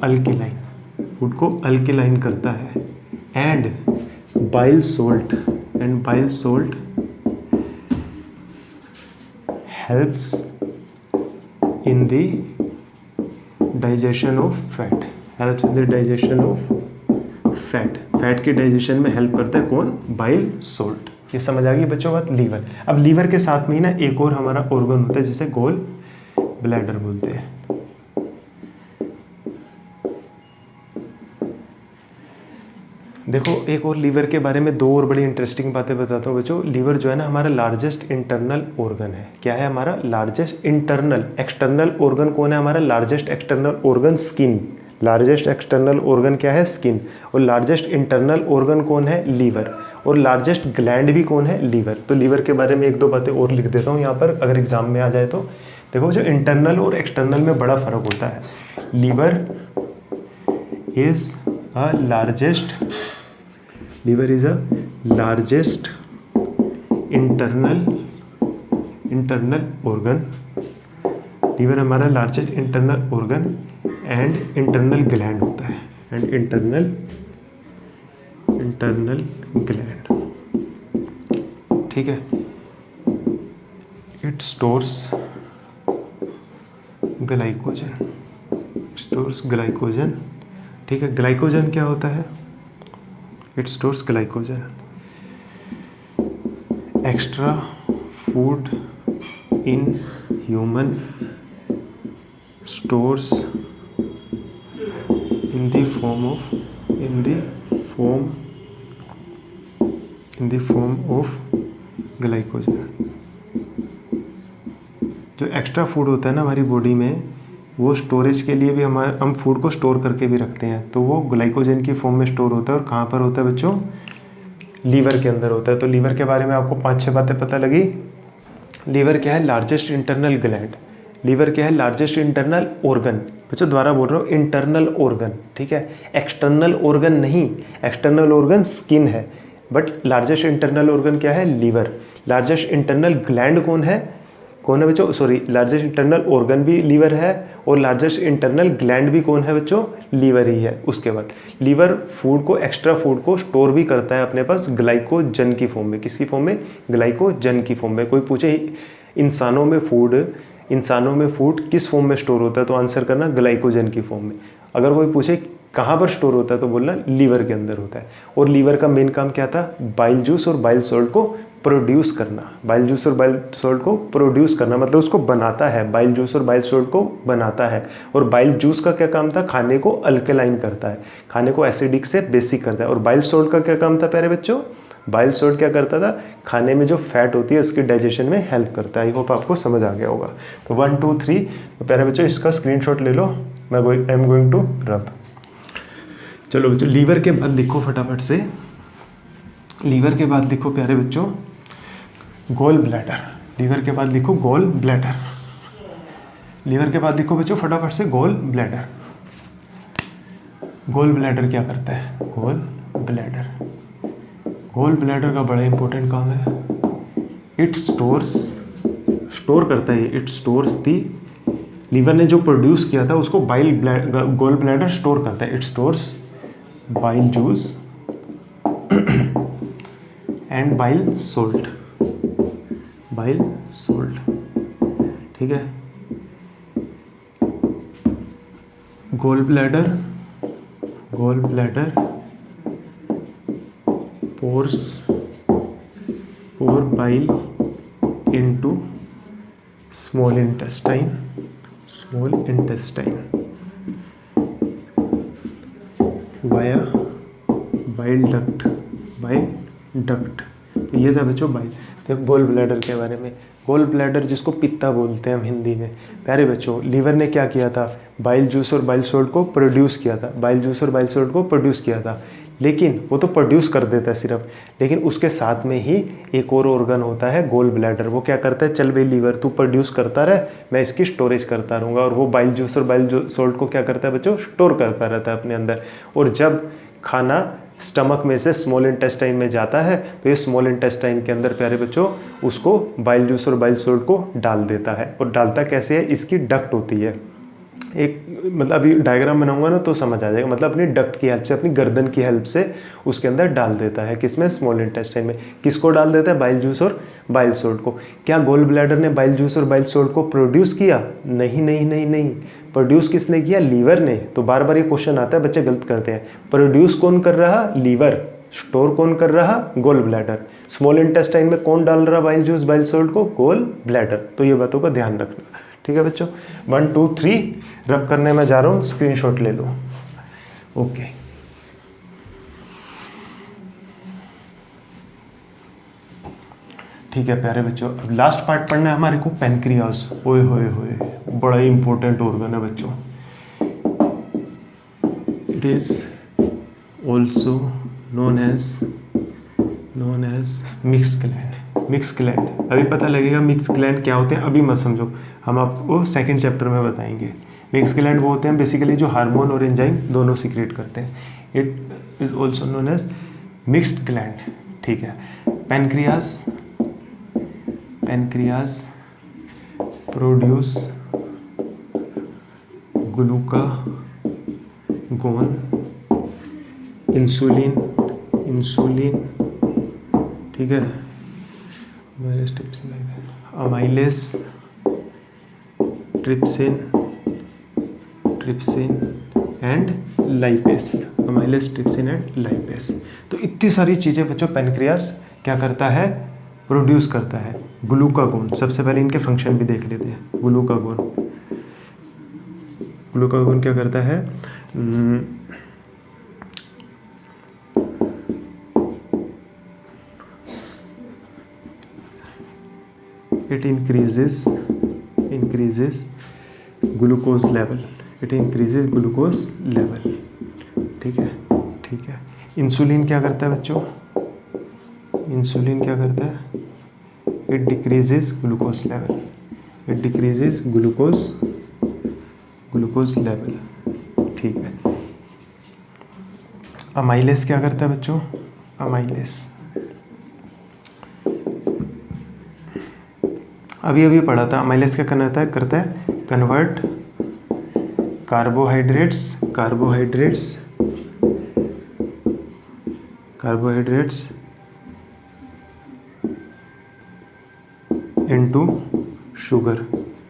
alkaline, food को अल्केलाइन करता है। And bile salt helps in the digestion of fat, fat के डाइजेशन में हेल्प करता है कौन? Bile salt. ये समझ आ गई बच्चों बात? लीवर। अब लीवर के साथ में ही ना एक और हमारा ऑर्गन होता है जिसे गोल ब्लैडर बोलते हैं। देखो एक और लीवर के बारे में दो और बड़ी इंटरेस्टिंग बातें बताता हूँ बच्चों। लीवर जो है ना हमारा लार्जेस्ट इंटरनल ऑर्गन है। क्या है हमारा लार्जेस्ट इंटरनल? एक्सटर्नल ऑर्गन कौन है हमारा? Largest external organ skin. Largest external organ क्या है? स्किन। और लार्जेस्ट इंटरनल ऑर्गन कौन है? लीवर। और लार्जेस्ट ग्लैंड भी कौन है? लीवर। तो लीवर के बारे में एक दो बातें और लिख देता हूँ यहाँ पर, अगर एग्जाम में आ जाए तो। देखो जो इंटरनल और एक्सटर्नल में बड़ा फर्क होता है। Liver is a largest internal organ. Liver हमारा largest internal organ and internal gland होता है, एंड इंटरनल ग्लैंड। ठीक है, इट स्टोर्स ग्लाइकोजन। ठीक है, ग्लाइकोजन क्या होता है? It stores glycogen. Extra food in human stores in the form of glycogen. जो एक्स्ट्रा फूड होता है ना हमारी बॉडी में, वो स्टोरेज के लिए भी हम फूड को स्टोर करके भी रखते हैं, तो वो ग्लाइकोजन की फॉर्म में स्टोर होता है। और कहाँ पर होता है बच्चों? लीवर के अंदर होता है। तो लीवर के बारे में आपको 5-6 बातें पता लगी। लीवर क्या है? Largest internal gland. लीवर क्या है? Largest internal organ. बच्चों दोबारा बोल रहा हूँ, इंटरनल ऑर्गन। ठीक है, एक्सटर्नल ऑर्गन नहीं। एक्सटर्नल ऑर्गन स्किन है, बट लार्जेस्ट इंटरनल ऑर्गन क्या है? लीवर। लार्जेस्ट इंटरनल ग्लैंड कौन है बच्चों? सॉरी, लार्जेस्ट इंटरनल ऑर्गन भी लीवर है, और लार्जेस्ट इंटरनल ग्लैंड भी कौन है बच्चों? लीवर ही है। उसके बाद लीवर फूड को, एक्स्ट्रा फूड को स्टोर भी करता है अपने पास ग्लाइकोजन की फॉर्म में। किसकी फॉर्म में? ग्लाइकोजन की फॉर्म में। कोई पूछे इंसानों में फूड किस फॉर्म में स्टोर होता है, तो आंसर करना ग्लाइकोजन की फॉर्म में। अगर कोई पूछे कहाँ पर स्टोर होता है, तो बोलना लीवर के अंदर होता है। और लीवर का मेन काम क्या था? बाइल जूस और बाइल सोल्ट को प्रोड्यूस करना। बाइल जूस और बाइल सोल्ट को प्रोड्यूस करना मतलब उसको बनाता है। बाइल जूस और बाइल सोल्ट को बनाता है। और बाइल जूस का क्या काम था? खाने को अल्कलाइन करता है, खाने को एसिडिक से बेसिक करता है। और बाइल सोल्ट का क्या काम था प्यारे बच्चों? बाइल सोल्ट क्या करता था? खाने में जो फैट होती है उसकी डाइजेशन में हेल्प करता है। आई होप आपको समझ आ गया होगा। तो 1 2 3 तो प्यारे बच्चों इसका स्क्रीनशॉट ले लो। I am going to rub. चलो बच्चों लीवर के बाद लिखो फटाफट से। लीवर के बाद लिखो प्यारे बच्चों गोल ब्लैडर। लीवर के बाद लिखो गोल ब्लैडर। लीवर के बाद लिखो बच्चों फटाफट से गोल ब्लैडर। गोल ब्लैडर क्या करता है? गोल ब्लैडर का बड़ा इंपॉर्टेंट काम है। इट स्टोर करता है। इट स्टोर्स दी, लीवर ने जो प्रोड्यूस किया था उसको गोल ब्लैडर स्टोर करता है। It stores bile juice and bile salt. ठीक है, gall bladder pours bile into small intestine via bile duct। तो ये था बच्चों बाइल। तो गोल ब्लैडर के बारे में। गोल ब्लैडर जिसको पित्ता बोलते हैं हम हिंदी में। प्यारे बच्चों लीवर ने क्या किया था? बाइल जूस और बाइल सोल्ट को प्रोड्यूस किया था। लेकिन वो तो प्रोड्यूस कर देता है सिर्फ, लेकिन उसके साथ में ही एक और ऑर्गन होता है गोल ब्लैडर। वो क्या करता है, चल भाई लीवर तू प्रोड्यूस करता रहे, मैं इसकी स्टोरेज करता रहूँगा। और वो बाइल जूस और बाइल सॉल्ट को क्या करता है बच्चों, स्टोर करता रहता है अपने अंदर। और जब खाना स्टमक में से स्मॉल इंटेस्टाइन में जाता है तो ये स्मॉल इंटेस्टाइन के अंदर प्यारे बच्चों उसको बाइल जूस और बाइल सॉल्ट को डाल देता है। और डालता कैसे है, इसकी डक्ट होती है एक, मतलब अभी डायग्राम बनाऊंगा ना तो समझ आ जाएगा। मतलब अपनी डक्ट की हेल्प से, अपनी गर्दन की हेल्प से उसके अंदर डाल देता है। किसमें, स्मॉल इंटेस्टाइन में। किसको डाल देता है, बाइल जूस और बाइल सॉल्ट को। क्या गोल ब्लैडर ने बाइल जूस और बाइल सॉल्ट को प्रोड्यूस किया, नहीं नहीं नहीं नहीं। प्रोड्यूस किसने किया, लीवर ने। तो बार बार ये क्वेश्चन आता है, बच्चे गलत करते हैं। प्रोड्यूस कौन कर रहा, लीवर। स्टोर कौन कर रहा, गोल ब्लैडर। स्मॉल इंटेस्टाइन में कौन डाल रहा बाइल जूस बाइल सॉल्ट को, गोल ब्लैडर। तो ये बातों का ध्यान रखना, ठीक है बच्चों। 1 2 3 रब करने में जा रहा हूँ, स्क्रीनशॉट ले लो। ओके, ठीक है प्यारे बच्चों। अब लास्ट पार्ट पढ़ना है हमारे को, पैनक्रियाज। ओए होए होए, बड़ा ही इंपॉर्टेंट ऑर्गन है बच्चों। It is also known as mixed gland. Mixed gland अभी पता लगेगा मिक्स्ड ग्लैंड क्या होते हैं, अभी मत समझो, हम आपको सेकंड चैप्टर में बताएंगे। मिक्स्ड ग्लैंड वो होते हैं बेसिकली जो हार्मोन और एंजाइम दोनों सीक्रेट करते हैं। It is also known as mixed gland, ठीक है। पैनक्रियाज प्रोड्यूस ग्लूकागोन, इंसुलिन, ठीक है, amylase, trypsin and lipase. Amylase, trypsin and lipase. तो इतनी सारी चीज़ें बच्चों पैनक्रियास क्या करता है, प्रोड्यूस करता है। ग्लूकागोन, सबसे पहले इनके फंक्शन भी देख लेते हैं। ग्लूकागोन क्या करता है, it increases glucose level, ठीक है। इंसुलिन क्या करता है बच्चों, it decreases glucose level, ठीक है। अमाइलेस क्या करता है बच्चों, अभी पढ़ा था। अमाइलेस क्या करता है convert carbohydrates into sugar.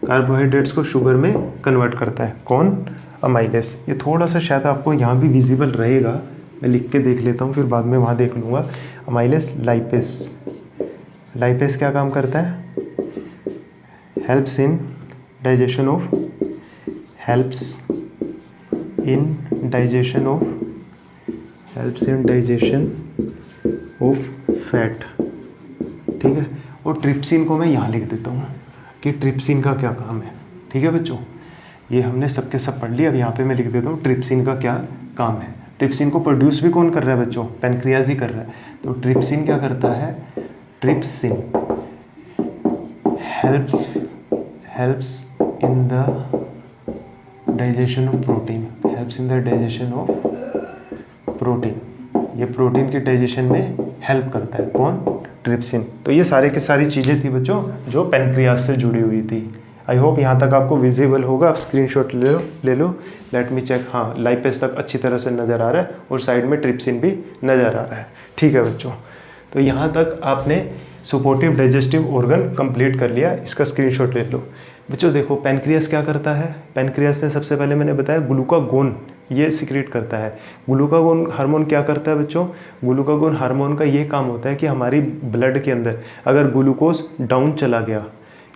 Carbohydrates को शुगर में कन्वर्ट करता है कौन, अमाइलेस। ये थोड़ा सा शायद आपको यहाँ भी विजिबल रहेगा, मैं लिख के देख लेता हूँ, फिर बाद में वहाँ देख लूँगा। अमाइलेस, लाइपेस क्या काम करता है, helps in digestion of fat, ठीक है। और ट्रिप्सिन को मैं यहाँ लिख देता हूँ कि ट्रिप्सिन का क्या काम है, ठीक है बच्चों। ये हमने सबके सब पढ़ लिया। अब यहाँ पे मैं लिख देता हूँ ट्रिप्सिन का क्या काम है। ट्रिप्सिन को प्रोड्यूस भी कौन कर रहा है बच्चों, पैनक्रियाज ही कर रहा है। तो ट्रिप्सिन क्या करता है, trypsin helps in the digestion of protein, ये प्रोटीन के डाइजेशन में हेल्प करता है कौन, ट्रिप्सिन। तो ये सारे के सारी चीज़ें थी बच्चों जो पैनक्रियाज से जुड़ी हुई थी। आई होप यहाँ तक आपको विजिबल होगा। आप स्क्रीनशॉट ले लो। लेट मी चेक, हाँ लाइपेस तक अच्छी तरह से नज़र आ रहा है और साइड में ट्रिप्सिन भी नज़र आ रहा है, ठीक है बच्चों। तो यहाँ तक आपने सपोर्टिव डाइजेस्टिव ऑर्गन कंप्लीट कर लिया। इसका स्क्रीनशॉट ले लो बच्चों। देखो पैनक्रियास क्या करता है, पैनक्रियास ने सबसे पहले मैंने बताया ग्लूकागोन ये सीक्रेट करता है। ग्लूकागोन हार्मोन क्या करता है बच्चों, ग्लूकागोन हार्मोन का ये काम होता है कि हमारी ब्लड के अंदर अगर ग्लूकोज डाउन चला गया,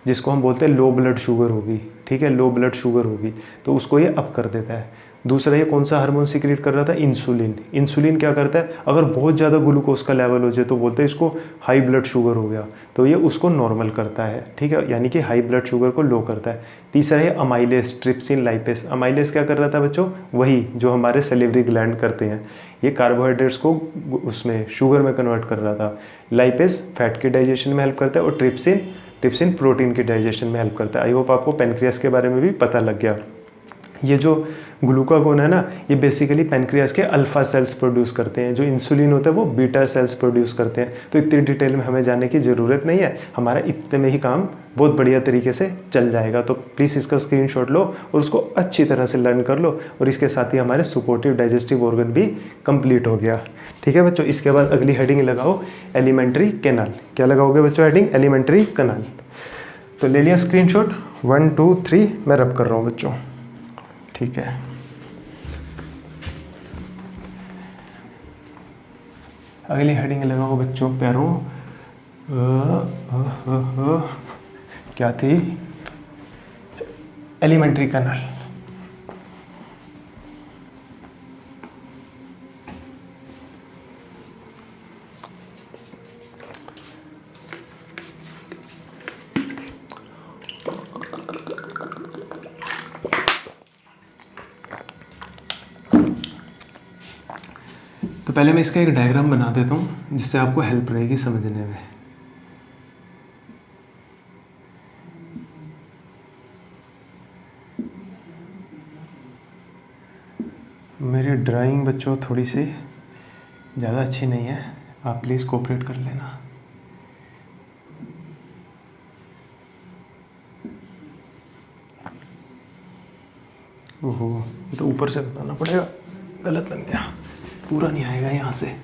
जिसको हम बोलते हैं लो ब्लड शुगर होगी, ठीक है, लो ब्लड शुगर होगी, तो उसको ये अप कर देता है। दूसरा ये कौन सा हार्मोन सीक्रेट कर रहा था, इंसुलिन। इंसुलिन क्या करता है, अगर बहुत ज़्यादा ग्लूकोज का लेवल हो जाए तो बोलते हैं इसको हाई ब्लड शुगर हो गया, तो ये उसको नॉर्मल करता है, ठीक है, यानी कि हाई ब्लड शुगर को लो करता है। तीसरा है अमाइलेस, ट्रिप्सिन, लाइपेस। अमाइलेस क्या कर रहा था बच्चों, वही जो हमारे सेलिवरी ग्लैंड करते हैं, ये कार्बोहाइड्रेट्स को उसमें शुगर में कन्वर्ट कर रहा था। लाइपेस फैट के डाइजेशन में हेल्प करता है, और ट्रिप्सिन प्रोटीन के डाइजेशन में हेल्प करता है। आई होप आपको पेनक्रियास के बारे में भी पता लग गया। ये जो ग्लूकागोन है ना, ये बेसिकली पेनक्रियास के अल्फा सेल्स प्रोड्यूस करते हैं, जो इंसुलिन होता है वो बीटा सेल्स प्रोड्यूस करते हैं। तो इतनी डिटेल में हमें जाने की ज़रूरत नहीं है, हमारा इतने में ही काम बहुत बढ़िया तरीके से चल जाएगा। तो प्लीज़ इसका स्क्रीनशॉट लो और उसको अच्छी तरह से लर्न कर लो, और इसके साथ ही हमारे सपोर्टिव डाइजेस्टिव ऑर्गन भी कंप्लीट हो गया। ठीक है बच्चों, इसके बाद अगली हेडिंग लगाओ एलिमेंट्री कैनाल। क्या लगाओगे बच्चों, हेडिंग एलिमेंट्री कैनाल। तो ले लिया स्क्रीनशॉट, 1 2 3 मैं रब कर रहा हूँ बच्चों, ठीक है। अगली हेडिंग लगाओ बच्चों पैरों, क्या थी, एलिमेंट्री कैनाल। तो पहले मैं इसका एक डायग्राम बना देता हूँ जिससे आपको हेल्प रहेगी समझने में। मेरी ड्राइंग बच्चों थोड़ी सी ज़्यादा अच्छी नहीं है, आप प्लीज़ कोऑपरेट कर लेना। ओहो, ये तो ऊपर से बताना पड़ेगा, गलत बन गया, पूरा नहीं आएगा यहाँ से।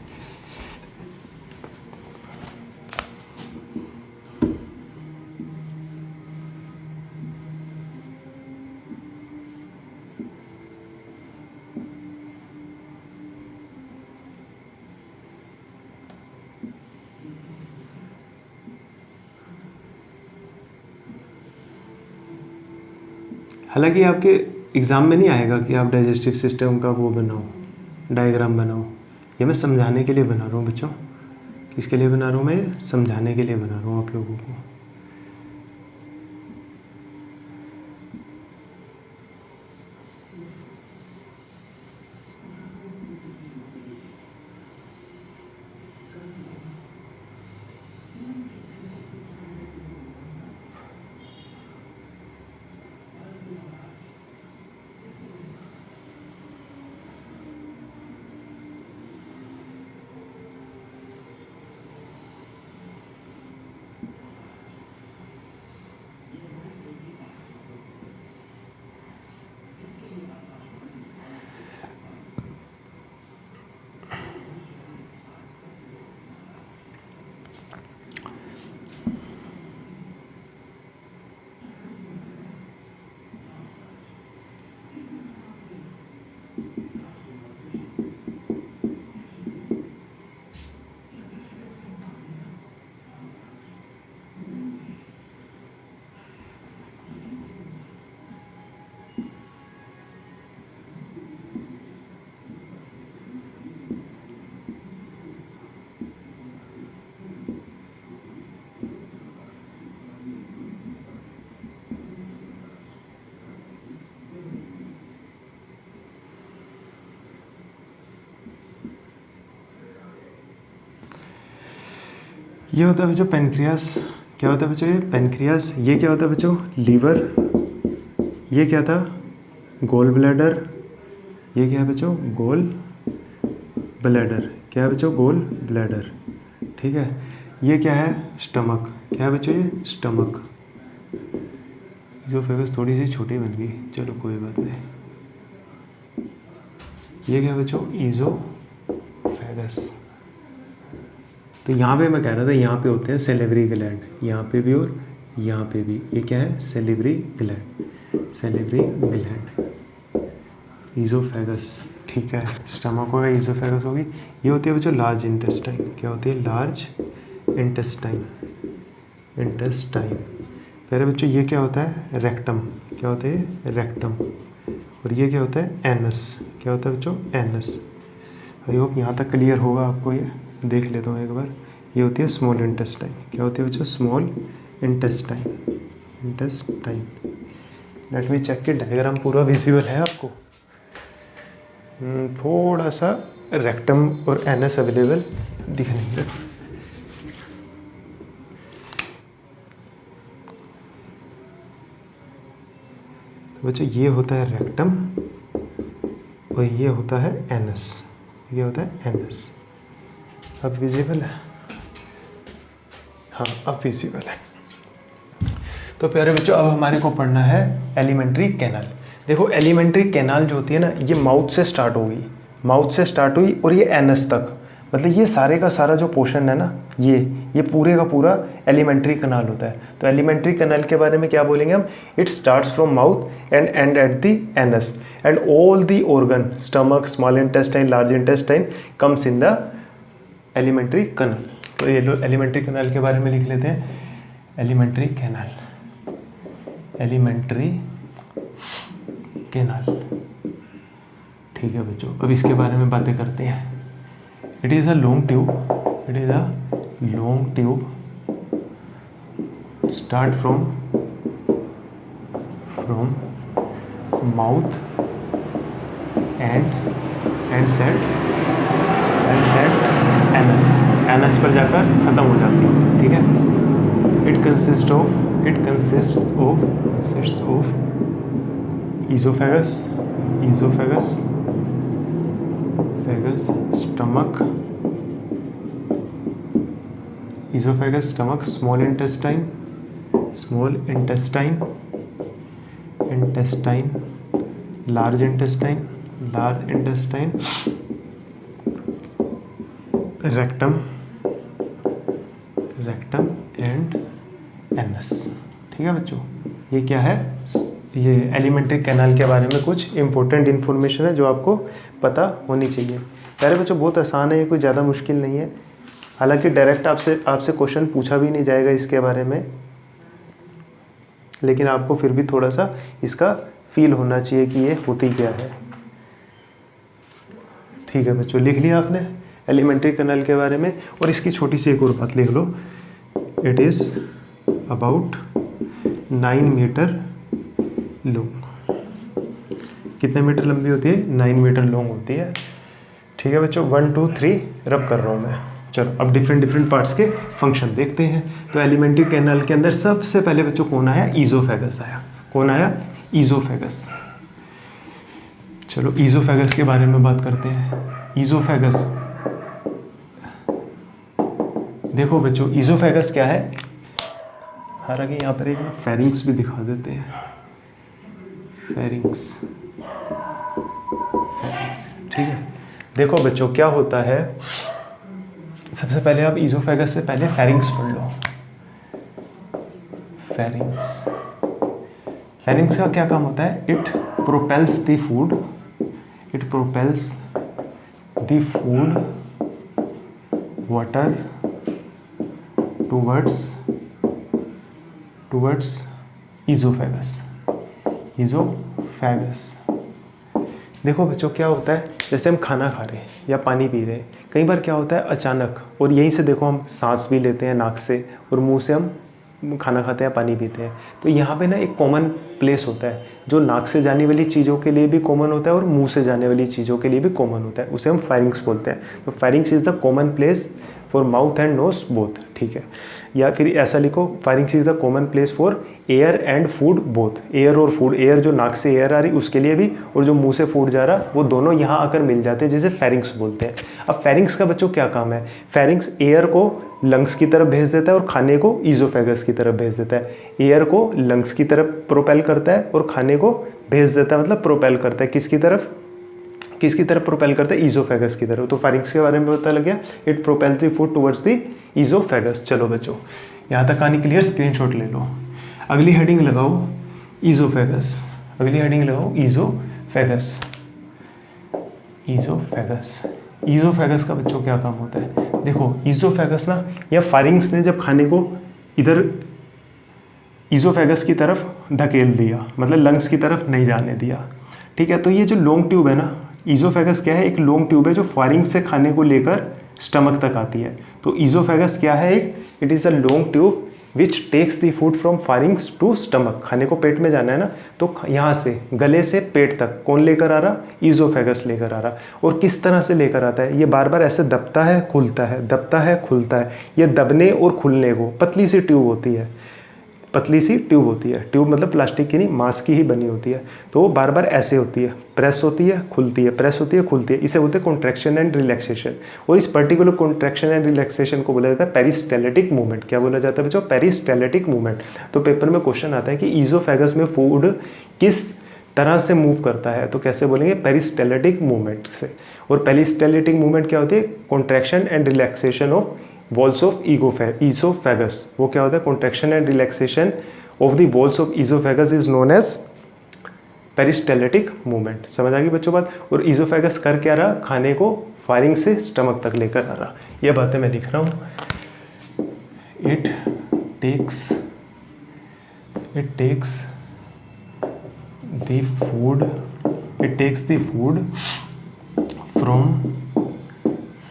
हालांकि आपके एग्ज़ाम में नहीं आएगा कि आप डाइजेस्टिव सिस्टम का वो बनाओ, डायग्राम बनाओ। ये मैं समझाने के लिए बना रहा हूँ बच्चों। किसके लिए बना रहा हूँ मैं, समझाने के लिए बना रहा हूँ आप लोगों को। ये होता है बच्चों पेनक्रियास। क्या होता है बच्चों ये पेनक्रियास। ये क्या होता है बच्चों, लीवर। ये क्या था, गोल ब्लैडर। ये क्या है बच्चों, गोल ब्लैडर। क्या है बच्चों, गोल ब्लैडर, ठीक है। ये क्या है, स्टमक। क्या है बच्चों, ये स्टमक। इसोफेगस थोड़ी सी छोटी बन गई, चलो कोई बात नहीं। ये क्या है बच्चों, ईज़ोफेगस। तो यहाँ पे मैं कह रहा था, यहाँ पे होते हैं सेलिवरी ग्लैंड, यहाँ पे भी और यहाँ पे भी। ये क्या है, सेलिवरी ग्लैंड, सेलिवरी ग्लैंड, ईज़ोफेगस, ठीक है। स्टमक होगा, ईज़ोफेगस होगी। ये होती है बच्चों लार्ज इंटेस्टाइन। क्या होती है, लार्ज इंटेस्टाइन, इंटेस्टाइन। पहले बच्चों ये क्या होता है, रेक्टम। क्या होता है, रेक्टम। और ये क्या होता है, एनस। क्या होता है बच्चों, एनस। आई होप यहाँ तक क्लियर होगा आपको, ये देख लेता हूँ एक बार। ये होती है स्मॉल इंटेस्टाइन। क्या होती है बच्चों, small intestine. Intestine. Let me check कि डायग्राम पूरा विजिबल है आपको। थोड़ा सा रेक्टम और एनस अवेलेबल दिख नहीं है। बच्चों ये होता है रेक्टम और ये होता है एनस। ये होता है एनस। अब विजिबल है, हाँ अब विजिबल है। तो प्यारे बच्चों अब हमारे को पढ़ना है एलिमेंट्री कैनाल। देखो एलिमेंट्री कैनाल जो होती है ना, ये माउथ से स्टार्ट होगी, माउथ से स्टार्ट हुई और ये एनस तक, मतलब ये सारे का सारा जो पोर्शन है ना, ये पूरे का पूरा एलिमेंट्री कैनाल होता है। तो एलिमेंट्री कैनाल के बारे में क्या बोलेंगे हम, it starts from mouth and and at the anus and all the organ, stomach, small intestine, large intestine comes in the alimentary canal. तो ये लो एलिमेंट्री कैनाल के बारे में लिख लेते हैं, एलिमेंट्री कैनाल, एलिमेंट्री कैनाल। ठीक है बच्चों, अब इसके बारे में बातें करते हैं। It is a long tube, it is a long tube start from mouth and set anus पर जाकर ख़त्म हो जाती है। ठीक है, it consist of oesophagus, stomach, small intestine, large intestine, rectum and anus. ठीक है बच्चों, ये क्या है, ये एलिमेंट्री कैनाल के बारे में कुछ इंपॉर्टेंट इन्फॉर्मेशन है जो आपको पता होनी चाहिए। प्यारे बच्चों बहुत आसान है, ये कोई ज़्यादा मुश्किल नहीं है। हालांकि डायरेक्ट आपसे क्वेश्चन पूछा भी नहीं जाएगा इसके बारे में, लेकिन आपको फिर भी थोड़ा सा इसका फील होना चाहिए कि ये होती क्या है। ठीक है बच्चों, लिख लिया आपने एलिमेंट्री कैनाल के बारे में। और इसकी छोटी सी एक और बात लिख लो, it is about 9 metre long. कितने मीटर लंबी होती है, 9 मीटर लॉन्ग होती है। ठीक है बच्चों, 1 2 3 रब कर रहा हूँ मैं। चलो अब डिफरेंट पार्ट्स के फंक्शन देखते हैं। तो एलिमेंट्री कैनाल के अंदर सबसे पहले बच्चों कौन आया, ईज़ोफेगस आया। कौन आया, ईज़ोफेगस। चलो ईज़ोफेगस के बारे में बात करते हैं। ईज़ोफेगस, देखो बच्चों ईज़ोफेगस क्या है, हालांकि यहाँ पर एक ना फेरिंग्स भी दिखा देते हैं। फेरिंग्स, ठीक है। देखो बच्चों क्या होता है, सबसे पहले आप ईज़ोफेगस से पहले फेरिंग्स पढ़ लो। फेरिंग्स का क्या काम होता है, it propels the food, water towards oesophagus. देखो बच्चों क्या होता है, जैसे हम खाना खा रहे हैं या पानी पी रहे हैं, कई बार क्या होता है अचानक, और यहीं से देखो हम सांस भी लेते हैं नाक से और मुंह से हम खाना खाते हैं, पानी पीते हैं। तो यहाँ पे ना एक कॉमन प्लेस होता है जो नाक से जाने वाली चीज़ों के लिए भी कॉमन होता है और मुंह से जाने वाली चीज़ों के लिए भी कॉमन होता है, उसे हम फेरिंग्स बोलते हैं। तो pharynx is the common place for mouth and nose both. ठीक है, या फिर ऐसा लिखो, pharynx is the common place for air and food both. Air और फूड, एयर जो नाक से एयर आ रही उसके लिए भी, और जो मुंह से फूड जा रहा वो दोनों यहाँ आकर मिल जाते हैं, जिसे फेरिंग्स बोलते हैं। अब फेरिंग्स का बच्चों क्या काम है, फेरिंग्स एयर को लंग्स की तरफ भेज देता है और खाने को ईज़ोफेगस की तरफ भेज देता है। एयर को लंग्स की तरफ प्रोपेल करता है और खाने को भेज देता है, मतलब प्रोपेल करता है किसकी तरफ प्रोपेल करता है, ईज़ोफेगस की तरफ। तो फेरिंग्स के बारे में पता लग गया, it propels the food towards the oesophagus. चलो बच्चों यहाँ तक कहानी क्लियर, स्क्रीनशॉट ले लो। अगली हेडिंग लगाओ ईज़ोफेगस, ईज़ोफेगस का बच्चों क्या काम होता है, देखो ईज़ोफेगस ना, या फेरिंग्स ने जब खाने को इधर ईज़ोफेगस की तरफ धकेल दिया, मतलब लंग्स की तरफ नहीं जाने दिया, ठीक है। तो ये जो लॉन्ग ट्यूब है ना, ईजोफेगस क्या है, एक लॉन्ग ट्यूब है जो फारिंग से खाने को लेकर स्टमक तक आती है। तो ईजोफेगस क्या है, एक it is a long tube which takes the food from pharynx to stomach. खाने को पेट में जाना है ना, तो यहाँ से गले से पेट तक कौन लेकर आ रहा, ईजोफेगस लेकर आ रहा। और किस तरह से लेकर आता है, ये बार बार ऐसे दबता है खुलता है, दबता है खुलता है। ये दबने और खुलने को, पतली सी ट्यूब होती है, पतली सी ट्यूब होती है, ट्यूब मतलब प्लास्टिक की नहीं, मांस की ही बनी होती है। तो वो बार बार ऐसे होती है, प्रेस होती है खुलती है, प्रेस होती है खुलती है। इसे बोलते हैं कॉन्ट्रैक्शन एंड रिलैक्सेशन। और इस पर्टिकुलर कॉन्ट्रैक्शन एंड रिलैक्सेशन को बोला जाता है पेरिस्टेलेटिक मूवमेंट। क्या बोला जाता है बच्चों, पेरिस्टेलेटिक मूवमेंट। तो पेपर में क्वेश्चन आता है कि ईजोफेगस में फूड किस तरह से मूव करता है, तो कैसे बोलेंगे, पेरिस्टेलेटिक मूवमेंट से। और पेरिस्टेलेटिक मूवमेंट क्या होती है, contraction and relaxation of walls of oesophagus. वो क्या होता है, contraction and relaxation of the walls of oesophagus is known as peristaltic movement. समझ आ गई बच्चों बात। और ईजोफेगस कर क्या रहा, खाने को फारिंग से स्टमक तक लेकर आ रहा। ये बातें मैं लिख रहा हूँ। It takes the food from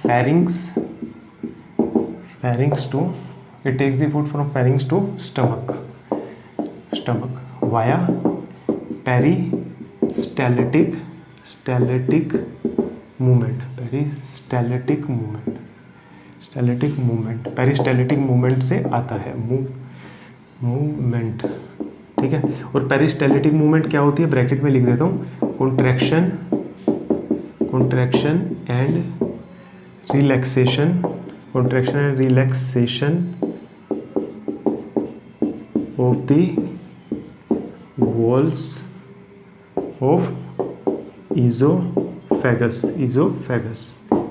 pharynx to stomach via peristaltic movement। Peristaltic movement से आता है, मूवमेंट, ठीक है। और पेरिस्टेलेटिक मूवमेंट क्या होती है, ब्रैकेट में लिख देता हूँ, contraction and relaxation of the walls of esophagus।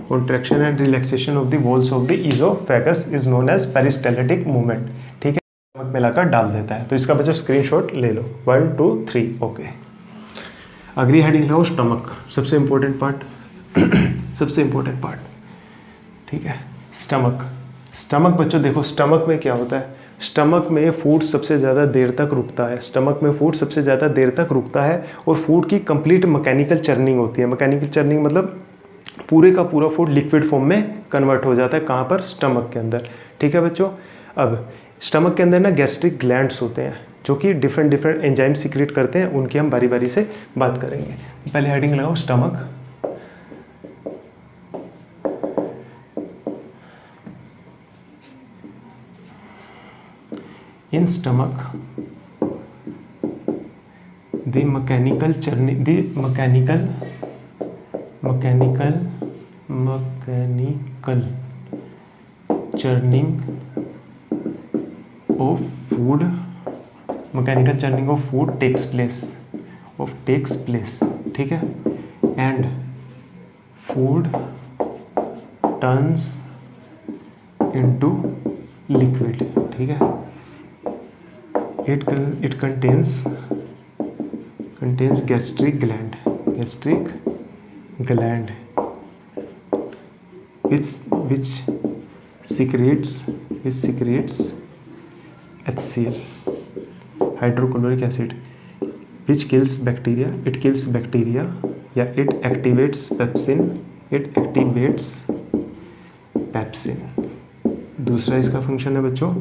Contraction and relaxation of the walls of the esophagus is known as peristaltic movement। ठीक है, स्टमक में लाकर डाल देता है। तो इसका बच्चों स्क्रीनशॉट ले लो, 1 2 3 ओके। अगली हेडिंग लो, स्टमक, सबसे इंपॉर्टेंट पार्ट, ठीक है। स्टमक बच्चों देखो, स्टमक में क्या होता है, स्टमक में फूड सबसे ज़्यादा देर तक रुकता है। और फूड की कंप्लीट मैकेनिकल चर्निंग होती है। मैकेनिकल चर्निंग मतलब पूरे का पूरा फूड लिक्विड फॉर्म में कन्वर्ट हो जाता है। कहाँ पर, स्टमक के अंदर, ठीक है बच्चों। अब स्टमक के अंदर ना गैस्ट्रिक ग्लैंड्स होते हैं जो कि डिफरेंट एंजाइम सीक्रेट करते हैं। उनकी हम बारी बारी से बात करेंगे। पहले हेडिंग लगाओ, stomach. In stomach, the mechanical churning of food takes place, ठीक है। And food turns into liquid, ठीक है। It contains gastric gland which secretes HCl, hydrochloric acid, which kills bacteria। It kills bacteria या it activates pepsin। दूसरा इसका फंक्शन है बच्चों,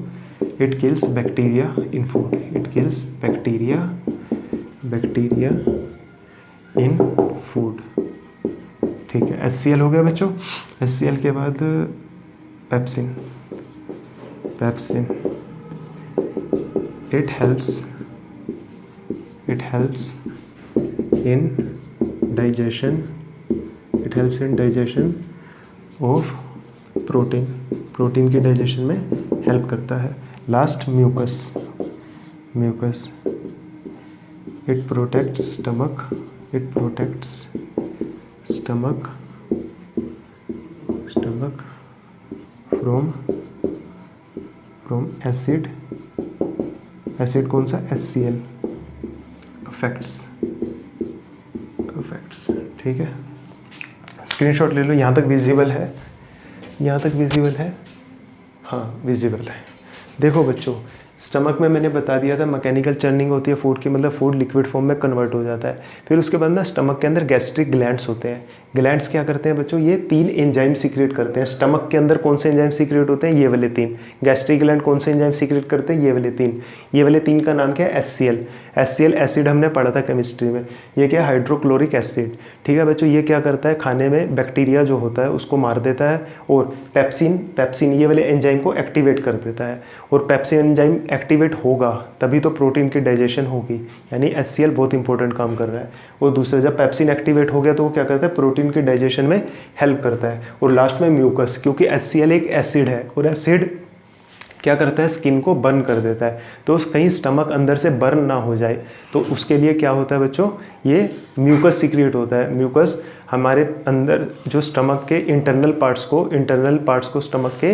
it kills bacteria in food। in food, ठीक है। HCl हो गया बच्चों। HCl के बाद pepsin. it helps in digestion of protein की डाइजेशन में हेल्प करता है। Last mucus, it protects stomach from acid कौन सा, HCl इफेक्ट्स, ठीक है। स्क्रीनशॉट ले लो। यहाँ तक विजिबल है, हाँ विजिबल है। देखो बच्चों, स्टमक में मैंने बता दिया था मैकेनिकल चर्निंग होती है फूड की, मतलब फूड लिक्विड फॉर्म में कन्वर्ट हो जाता है। फिर उसके बाद ना स्टमक के अंदर गैस्ट्रिक ग्लैंड्स होते हैं। ग्लैंड्स क्या करते हैं बच्चों, ये 3 एंजाइम सीक्रेट करते हैं। स्टमक के अंदर कौन से एंजाइम सीक्रेट होते हैं, ये वाले 3। गैस्ट्रिक ग्लैंड कौन से एंजाइम सीक्रेट करते हैं, ये वाले 3। ये वाले 3 का नाम क्या है, HCl। HCl एसिड हमने पढ़ा था केमिस्ट्री में। ये क्या है, हाइड्रोक्लोरिक एसिड। ठीक है बच्चों, ये क्या करता है, खाने में बैक्टीरिया जो होता है उसको मार देता है, और पेप्सिन ये वाले एंजाइम को एक्टिवेट कर देता है। और पेप्सिन एंजाइम एक्टिवेट होगा तभी तो प्रोटीन की डाइजेशन होगी, यानी HCl बहुत इंपॉर्टेंट काम कर रहा है। और दूसरा, जब पेप्सिन एक्टिवेट हो गया तो वो क्या करता है, प्रोटीन की डाइजेशन में हेल्प करता है। और लास्ट में म्यूकस, क्योंकि HCl एक एसिड है और एसिड क्या करता है, स्किन को बर्न कर देता है। तो कहीं स्टमक अंदर से बर्न ना हो जाए तो उसके लिए क्या होता है बच्चों, ये म्यूकस सीक्रेट होता है। म्यूकस हमारे अंदर जो स्टमक के इंटरनल पार्ट्स को स्टमक के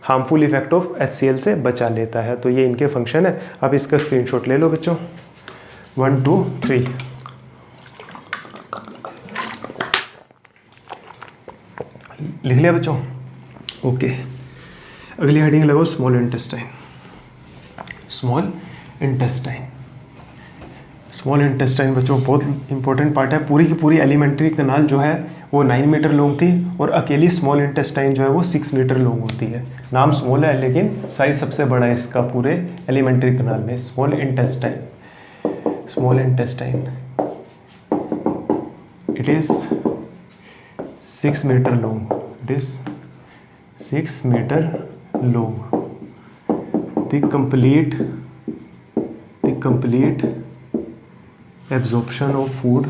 हार्मफुल इफेक्ट ऑफ HCl से बचा लेता है। तो ये इनके फंक्शन है। आप इसका स्क्रीनशॉट ले लो बच्चों, 1 2 3। लिख लिया बच्चों, ओके। अगली हेडिंग लगाओ, स्मॉल इंटेस्टाइन। स्मॉल इंटेस्टाइन बच्चों बहुत इंपॉर्टेंट पार्ट है। पूरी की पूरी एलिमेंट्री कनाल जो है वो 9 मीटर लॉन्ग थी, और अकेली स्मॉल इंटेस्टाइन जो है वो 6 मीटर लॉन्ग होती है। नाम स्मॉल है लेकिन साइज सबसे बड़ा है इसका पूरे एलिमेंट्री कनाल में। Small intestine it is 6 metre long. It is 6 metre long. The complete absorption of food,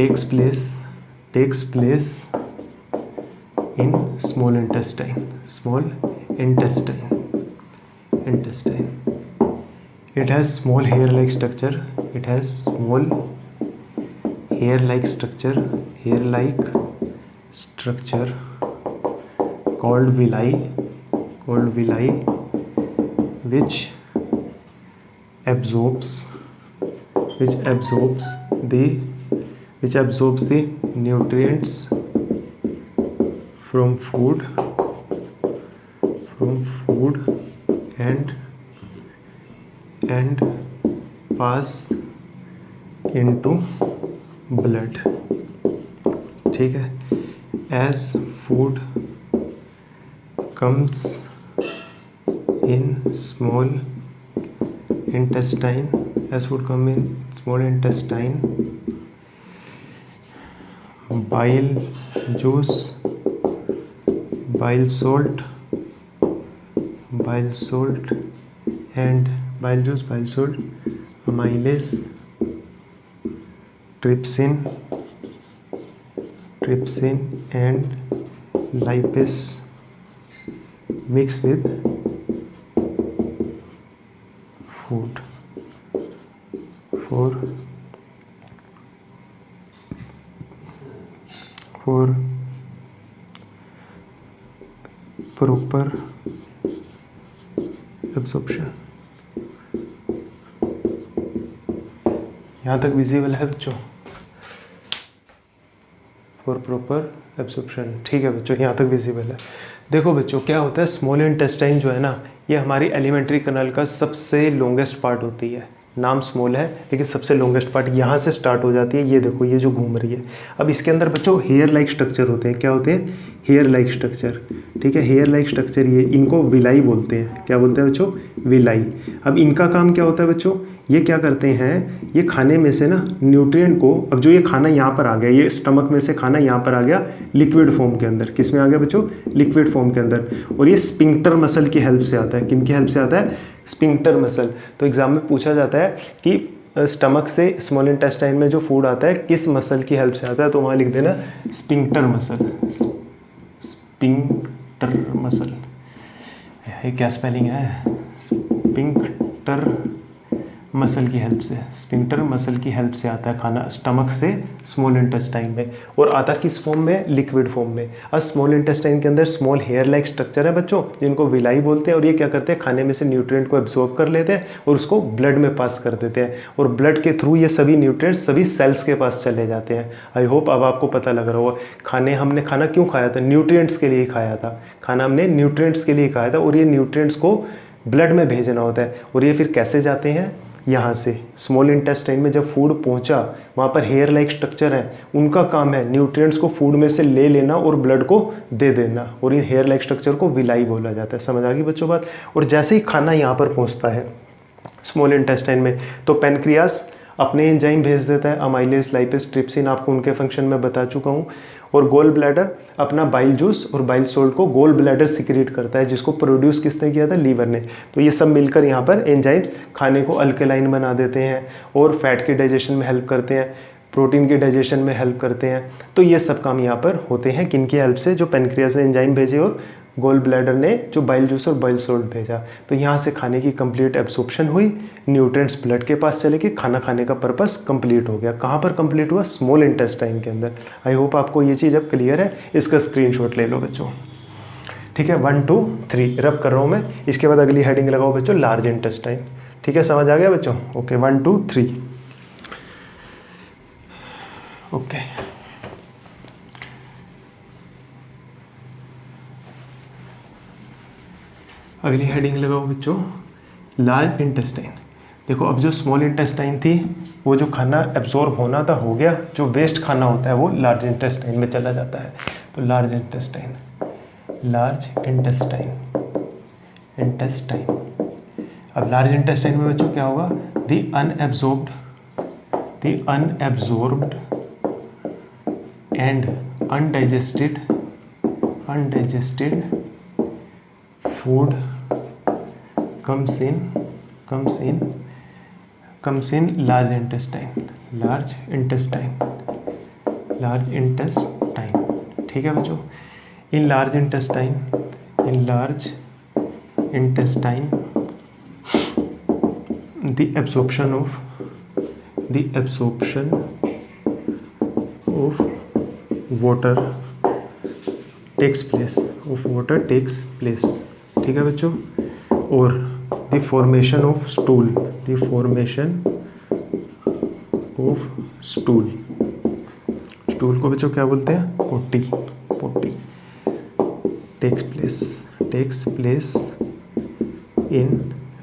takes place in small intestine. It has small hair-like structure. Called villi, which absorbs the nutrients from food and pass into blood। ठीक है, as food comes in small intestine, bile juice, bile salt and amylase, trypsin and lipase mixed with food for proper absorption। यहाँ तक विजिबल है बच्चों, फॉर प्रॉपर एब्जॉर्प्शन। ठीक है बच्चों, यहाँ तक विजिबल है। देखो बच्चों क्या होता है, स्मॉल इंटेस्टाइन जो है ना, ये हमारी एलिमेंट्री कनाल का सबसे लॉन्गेस्ट पार्ट होती है। नाम स्मॉल है लेकिन सबसे लॉन्गेस्ट पार्ट यहाँ से स्टार्ट हो जाती है। ये देखो, ये जो घूम रही है। अब इसके अंदर बच्चों हेयर लाइक स्ट्रक्चर होते हैं। क्या होते हैं, हेयर लाइक स्ट्रक्चर। ठीक है, हेयर लाइक स्ट्रक्चर, ये इनको विलाई बोलते हैं। क्या बोलते हैं बच्चों, विलाई। अब इनका काम क्या होता है बच्चों, ये क्या करते हैं, ये खाने में से ना न्यूट्रिएंट को, अब जो ये खाना यहाँ पर आ गया, ये स्टमक में से खाना यहाँ पर आ गया लिक्विड फॉर्म के अंदर। किस में आ गया बच्चों, लिक्विड फॉर्म के अंदर। और ये स्पिंक्टर मसल की हेल्प से आता है। किन की हेल्प से आता है, स्पिंक्टर मसल। तो एग्जाम में पूछा जाता है कि स्टमक से स्मॉल इंटेस्टाइन में जो फूड आता है किस मसल की हेल्प से आता है, तो वहाँ लिख देना स्पिंक्टर मसल। ये क्या स्पेलिंग है, स्पिंक्टर मसल की हेल्प से, स्फिंक्टर मसल की हेल्प से आता है खाना स्टमक से स्मॉल इंटेस्टाइन में, और आता किस फॉर्म में, लिक्विड फॉर्म में। अब स्मॉल इंटेस्टाइन के अंदर स्मॉल हेयर लाइक स्ट्रक्चर है बच्चों, जिनको विलाई बोलते हैं, और ये क्या करते हैं, खाने में से न्यूट्रिएंट को एब्जॉर्ब कर लेते हैं और उसको ब्लड में पास कर देते हैं, और ब्लड के थ्रू ये सभी न्यूट्रिएंट्स सभी सेल्स के पास चले जाते हैं। आई होप अब आपको पता लग रहा होगा हमने खाना क्यों खाया था, न्यूट्रिएंट्स के लिए खाया था, खाना हमने न्यूट्रिएंट्स के लिए खाया था, और ये न्यूट्रिएंट्स को ब्लड में भेजना होता है, और ये फिर कैसे जाते हैं, यहाँ से स्मॉल इंटेस्टाइन में जब फूड पहुँचा, वहाँ पर हेयर लाइक स्ट्रक्चर है, उनका काम है न्यूट्रिएंट्स को फूड में से ले लेना और ब्लड को दे देना, और इन हेयर लाइक स्ट्रक्चर को विलाई बोला जाता है। समझ आ गई बच्चों बात। और जैसे ही खाना यहाँ पर पहुँचता है स्मॉल इंटेस्टाइन में, तो पेनक्रियास अपने एंजाइम भेज देता है, अमाइलेज, लाइपेज, ट्रिप्सिन, आपको उनके फंक्शन में बता चुका हूँ, और गोल ब्लैडर अपना बाइल जूस और बाइल सोल्ट को गोल ब्लैडर सिक्रेट करता है, जिसको प्रोड्यूस किसने किया था, लीवर ने। तो ये सब मिलकर यहाँ पर एंजाइम्स खाने को अल्कलाइन बना देते हैं और फैट के डाइजेशन में हेल्प करते हैं, प्रोटीन के डाइजेशन में हेल्प करते हैं। तो ये सब काम यहाँ पर होते हैं किनकी हेल्प से, जो पेनक्रियास ने एंजाइम भेजे और गोल ब्लैडर ने जो बाइल जूस और बाइल सोल्ट भेजा। तो यहाँ से खाने की कंप्लीट एब्सॉर्प्शन हुई, न्यूट्रिएंट्स ब्लड के पास चले गए, खाना खाने का पर्पस कंप्लीट हो गया। कहाँ पर कंप्लीट हुआ, स्मॉल इंटेस्टाइन के अंदर। आई होप आपको ये चीज़ अब क्लियर है। इसका स्क्रीनशॉट ले लो बच्चों, ठीक है। 1 2 3 रब कर रहा हूँ मैं, इसके बाद अगली हेडिंग लगाओ बच्चों, लार्ज इंटेस्टाइन। ठीक है, समझ आ गया बच्चों। Okay 1 2 3 okay. अगली हेडिंग लगाओ बच्चों, लार्ज इंटेस्टाइन। देखो अब जो स्मॉल इंटेस्टाइन थी, वो जो खाना एब्जॉर्ब होना था हो गया, जो वेस्ट खाना होता है वो लार्ज इंटेस्टाइन में चला जाता है। तो large intestine, large intestine, intestine. अब लार्ज इंटेस्टाइन में बच्चों क्या होगा, the unabsorbed and undigested food comes in large intestine। ठीक है बच्चों। in large intestine the absorption of water takes place, ठीक है बच्चों। और the formation of stool stool को बच्चों क्या बोलते हैं, पोटी takes place in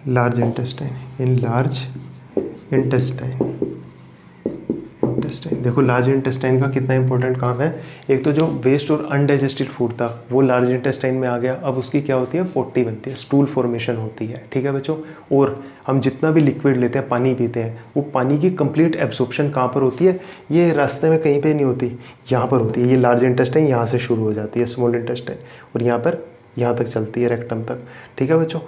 large intestine। देखो लार्ज इंटेस्टाइन का कितना इंपॉर्टेंट काम है। एक तो जो वेस्ट और अनडाइजेस्टेड फूड था वो लार्ज इंटेस्टाइन में आ गया, अब उसकी क्या होती है, पोटी बनती है, स्टूल फॉर्मेशन होती है। ठीक है बच्चों। और हम जितना भी लिक्विड लेते हैं, पानी पीते हैं, वो पानी की कंप्लीट एब्सॉर्प्शन कहाँ पर होती है, ये रास्ते में कहीं पे नहीं होती, यहाँ पर होती है। ये लार्ज इंटेस्टाइन यहाँ से शुरू हो जाती है, स्मॉल इंटेस्टाइन, और यहाँ पर यहाँ तक चलती है, रेक्टम तक। ठीक है बच्चों।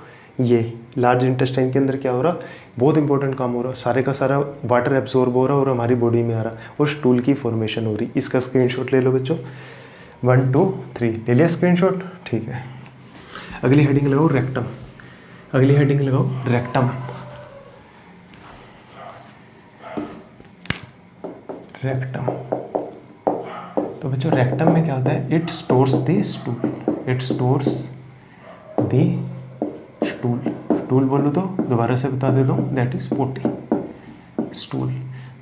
ये लार्ज इंटेस्टाइन के अंदर क्या हो रहा, बहुत इंपॉर्टेंट काम हो रहा, सारे का सारा वाटर एब्जॉर्ब हो रहा और हमारी बॉडी में आ रहा, और स्टूल की फॉर्मेशन हो रही। इसका स्क्रीनशॉट ले लो बच्चों, 1 2 3 ले लिया स्क्रीनशॉट। ठीक है। अगली हेडिंग लगाओ रेक्टम। रेक्टम। तो बच्चों रेक्टम में क्या होता है, इट स्टोर्स द स्टूल बोलो तो दोबारा से बता देता हूँ, दैट इज पोटी, स्टूल।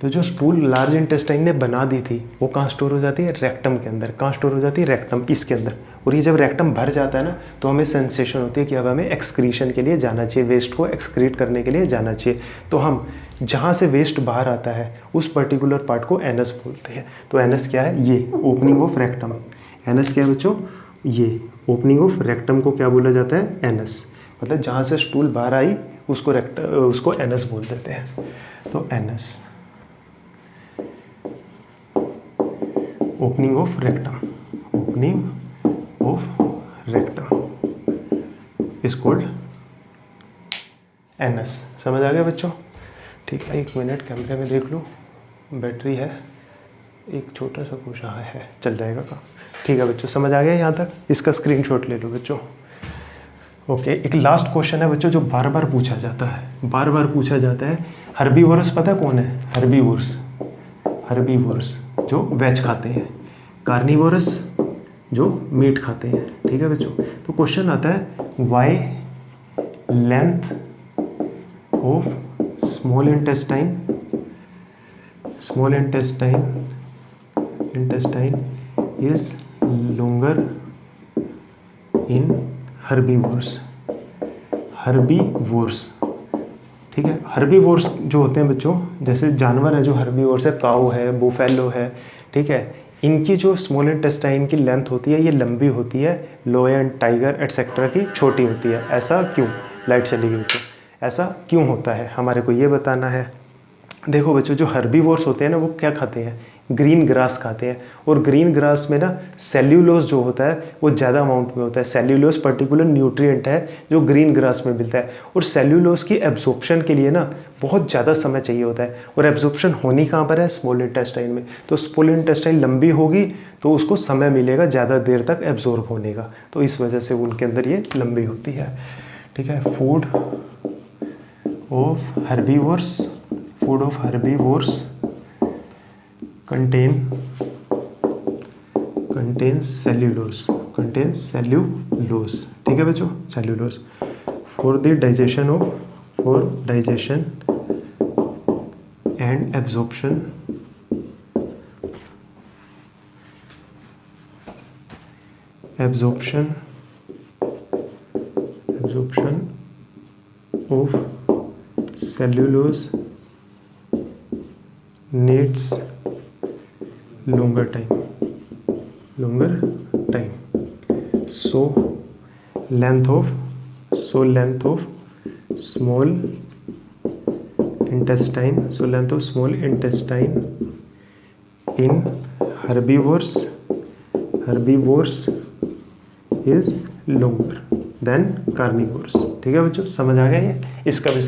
तो जो स्टूल लार्ज इंटेस्टाइन ने बना दी थी वो कहाँ स्टोर हो जाती है, रेक्टम के अंदर। कहाँ स्टोर हो जाती है, रेक्टम, इसके अंदर। और ये जब रेक्टम भर जाता है ना, तो हमें सेंसेशन होती है कि अब हमें एक्सक्रीशन के लिए जाना चाहिए, वेस्ट को एक्सक्रीट करने के लिए जाना चाहिए। तो हम जहाँ से वेस्ट बाहर आता है उस पर्टिकुलर पार्ट को एनस बोलते हैं। तो एनस क्या है, ये ओपनिंग ऑफ रेक्टम। एनस क्या है बच्चों, ये ओपनिंग ऑफ रेक्टम को क्या बोला जाता है, एनस। मतलब जहाँ से स्टूल बाहर आई उसको एनस बोल देते हैं। तो anus, opening of rectum is called anus. समझ आ गया बच्चों। ठीक है, 1 मिनट कैमरे में देख लूँ, बैटरी है, एक छोटा सा कुछ चल जाएगा काम। ठीक है बच्चों, समझ आ गया यहाँ तक। इसका स्क्रीनशॉट ले लो बच्चों। ओके, एक लास्ट क्वेश्चन है बच्चों जो बार बार पूछा जाता है, हर्बीवोरस पता है कौन है? हर्बीवोरस जो वेज खाते हैं, कार्निवोरस जो मीट खाते हैं। ठीक है बच्चों, तो क्वेश्चन आता है why length of small intestine is longer in herbivores. ठीक है, हर्बीवोर्स जो होते हैं बच्चों, जैसे जानवर है जो हर्बीवोर्स है, काऊ है, बुफेलो है, ठीक है, इनकी जो स्मॉल इंटेस्टाइन की लेंथ होती है ये लंबी होती है, लोयन, टाइगर एटसेट्रा की छोटी होती है। ऐसा क्यों? लाइट चली गई बच्चों, ऐसा क्यों होता है हमारे को ये बताना है। देखो बच्चों, जो हर्बीवोर्स होते हैं ना वो क्या खाते हैं? ग्रीन ग्रास खाते हैं। और ग्रीन ग्रास में ना सेल्यूलोज जो होता है वो ज़्यादा अमाउंट में होता है। सेल्यूलोज पर्टिकुलर न्यूट्रिएंट है जो ग्रीन ग्रास में मिलता है, और सेल्यूलोज की एब्जॉर्प्शन के लिए ना बहुत ज़्यादा समय चाहिए होता है, और एब्जॉर्प्शन होनी कहाँ पर है? स्मॉल इंटेस्टाइन में। तो स्मॉल इंटेस्टाइन लंबी होगी तो उसको समय मिलेगा ज़्यादा देर तक एब्जॉर्ब होने का, तो इस वजह से उनके अंदर ये लंबी होती है। ठीक है, food of herbivores contains cellulose। ठीक है बच्चों, cellulose for digestion and absorption of cellulose needs longer time। so length of small intestine in herbivores is longer than carnivores। ठीक है बच्चों, समझ आ गया ये? इसका भी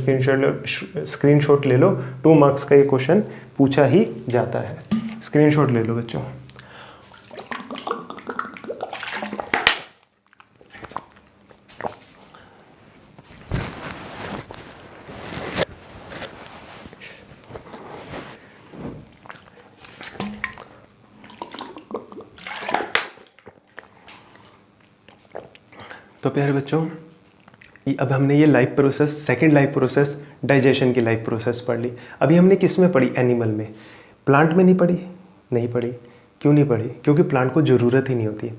स्क्रीनशॉट ले लो, 2 मार्क्स का ये क्वेश्चन पूछा ही जाता है। स्क्रीनशॉट ले लो बच्चों। तो प्यारे बच्चों, अब हमने ये life process, second life process, digestion की लाइफ प्रोसेस पढ़ ली। अभी हमने किस में पढ़ी? एनिमल में। प्लांट में नहीं पढ़ी? नहीं पढ़ी। क्यों नहीं पढ़ी? क्योंकि प्लांट को ज़रूरत ही नहीं होती।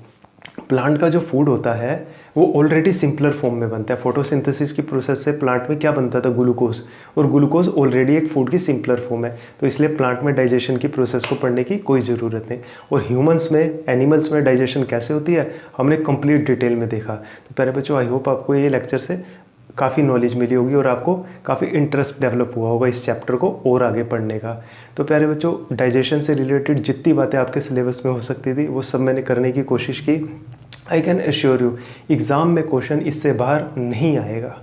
प्लांट का जो फूड होता है वो ऑलरेडी सिंपलर फॉर्म में बनता है। फोटोसिंथेसिस की प्रोसेस से प्लांट में क्या बनता था? ग्लूकोज, और ग्लूकोज ऑलरेडी एक फूड की सिंपलर फॉर्म है, तो इसलिए प्लांट में डाइजेशन की प्रोसेस को पढ़ने की कोई ज़रूरत नहीं। और ह्यूमंस में, एनिमल्स में डाइजेशन कैसे होती है हमने कंप्लीट डिटेल में देखा। तो प्यारे बच्चों, आई होप आपको ये लेक्चर से काफ़ी नॉलेज मिली होगी और आपको काफ़ी इंटरेस्ट डेवलप हुआ होगा इस चैप्टर को और आगे पढ़ने का। तो प्यारे बच्चों, डाइजेशन से रिलेटेड जितनी बातें आपके सिलेबस में हो सकती थी वो सब मैंने करने की कोशिश की। I can assure you exam में क्वेश्चन इससे बाहर नहीं आएगा।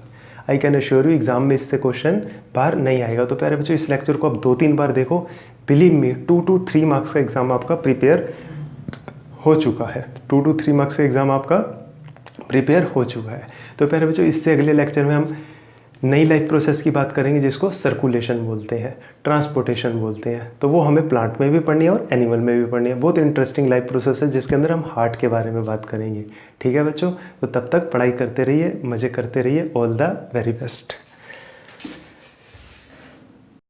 एग्ज़ाम में इससे क्वेश्चन बाहर नहीं आएगा। तो प्यारे बच्चों, इस लेक्चर को आप 2-3 बार देखो, बिलीव मी 2 to 3 मार्क्स का एग्ज़ाम आपका प्रिपेयर हो चुका है। 2 to 3 मार्क्स का एग्ज़ाम आपका प्रिपेयर हो चुका है। तो प्यारे बच्चों, इससे अगले लेक्चर में हम नई लाइफ प्रोसेस की बात करेंगे जिसको सर्कुलेशन बोलते हैं, ट्रांसपोर्टेशन बोलते हैं। तो वो हमें प्लांट में भी पढ़नी है और एनिमल में भी पढ़नी है। बहुत इंटरेस्टिंग लाइफ प्रोसेस है जिसके अंदर हम हार्ट के बारे में बात करेंगे। ठीक है बच्चों, तो तब तक पढ़ाई करते रहिए, मज़े करते रहिए। All the very best.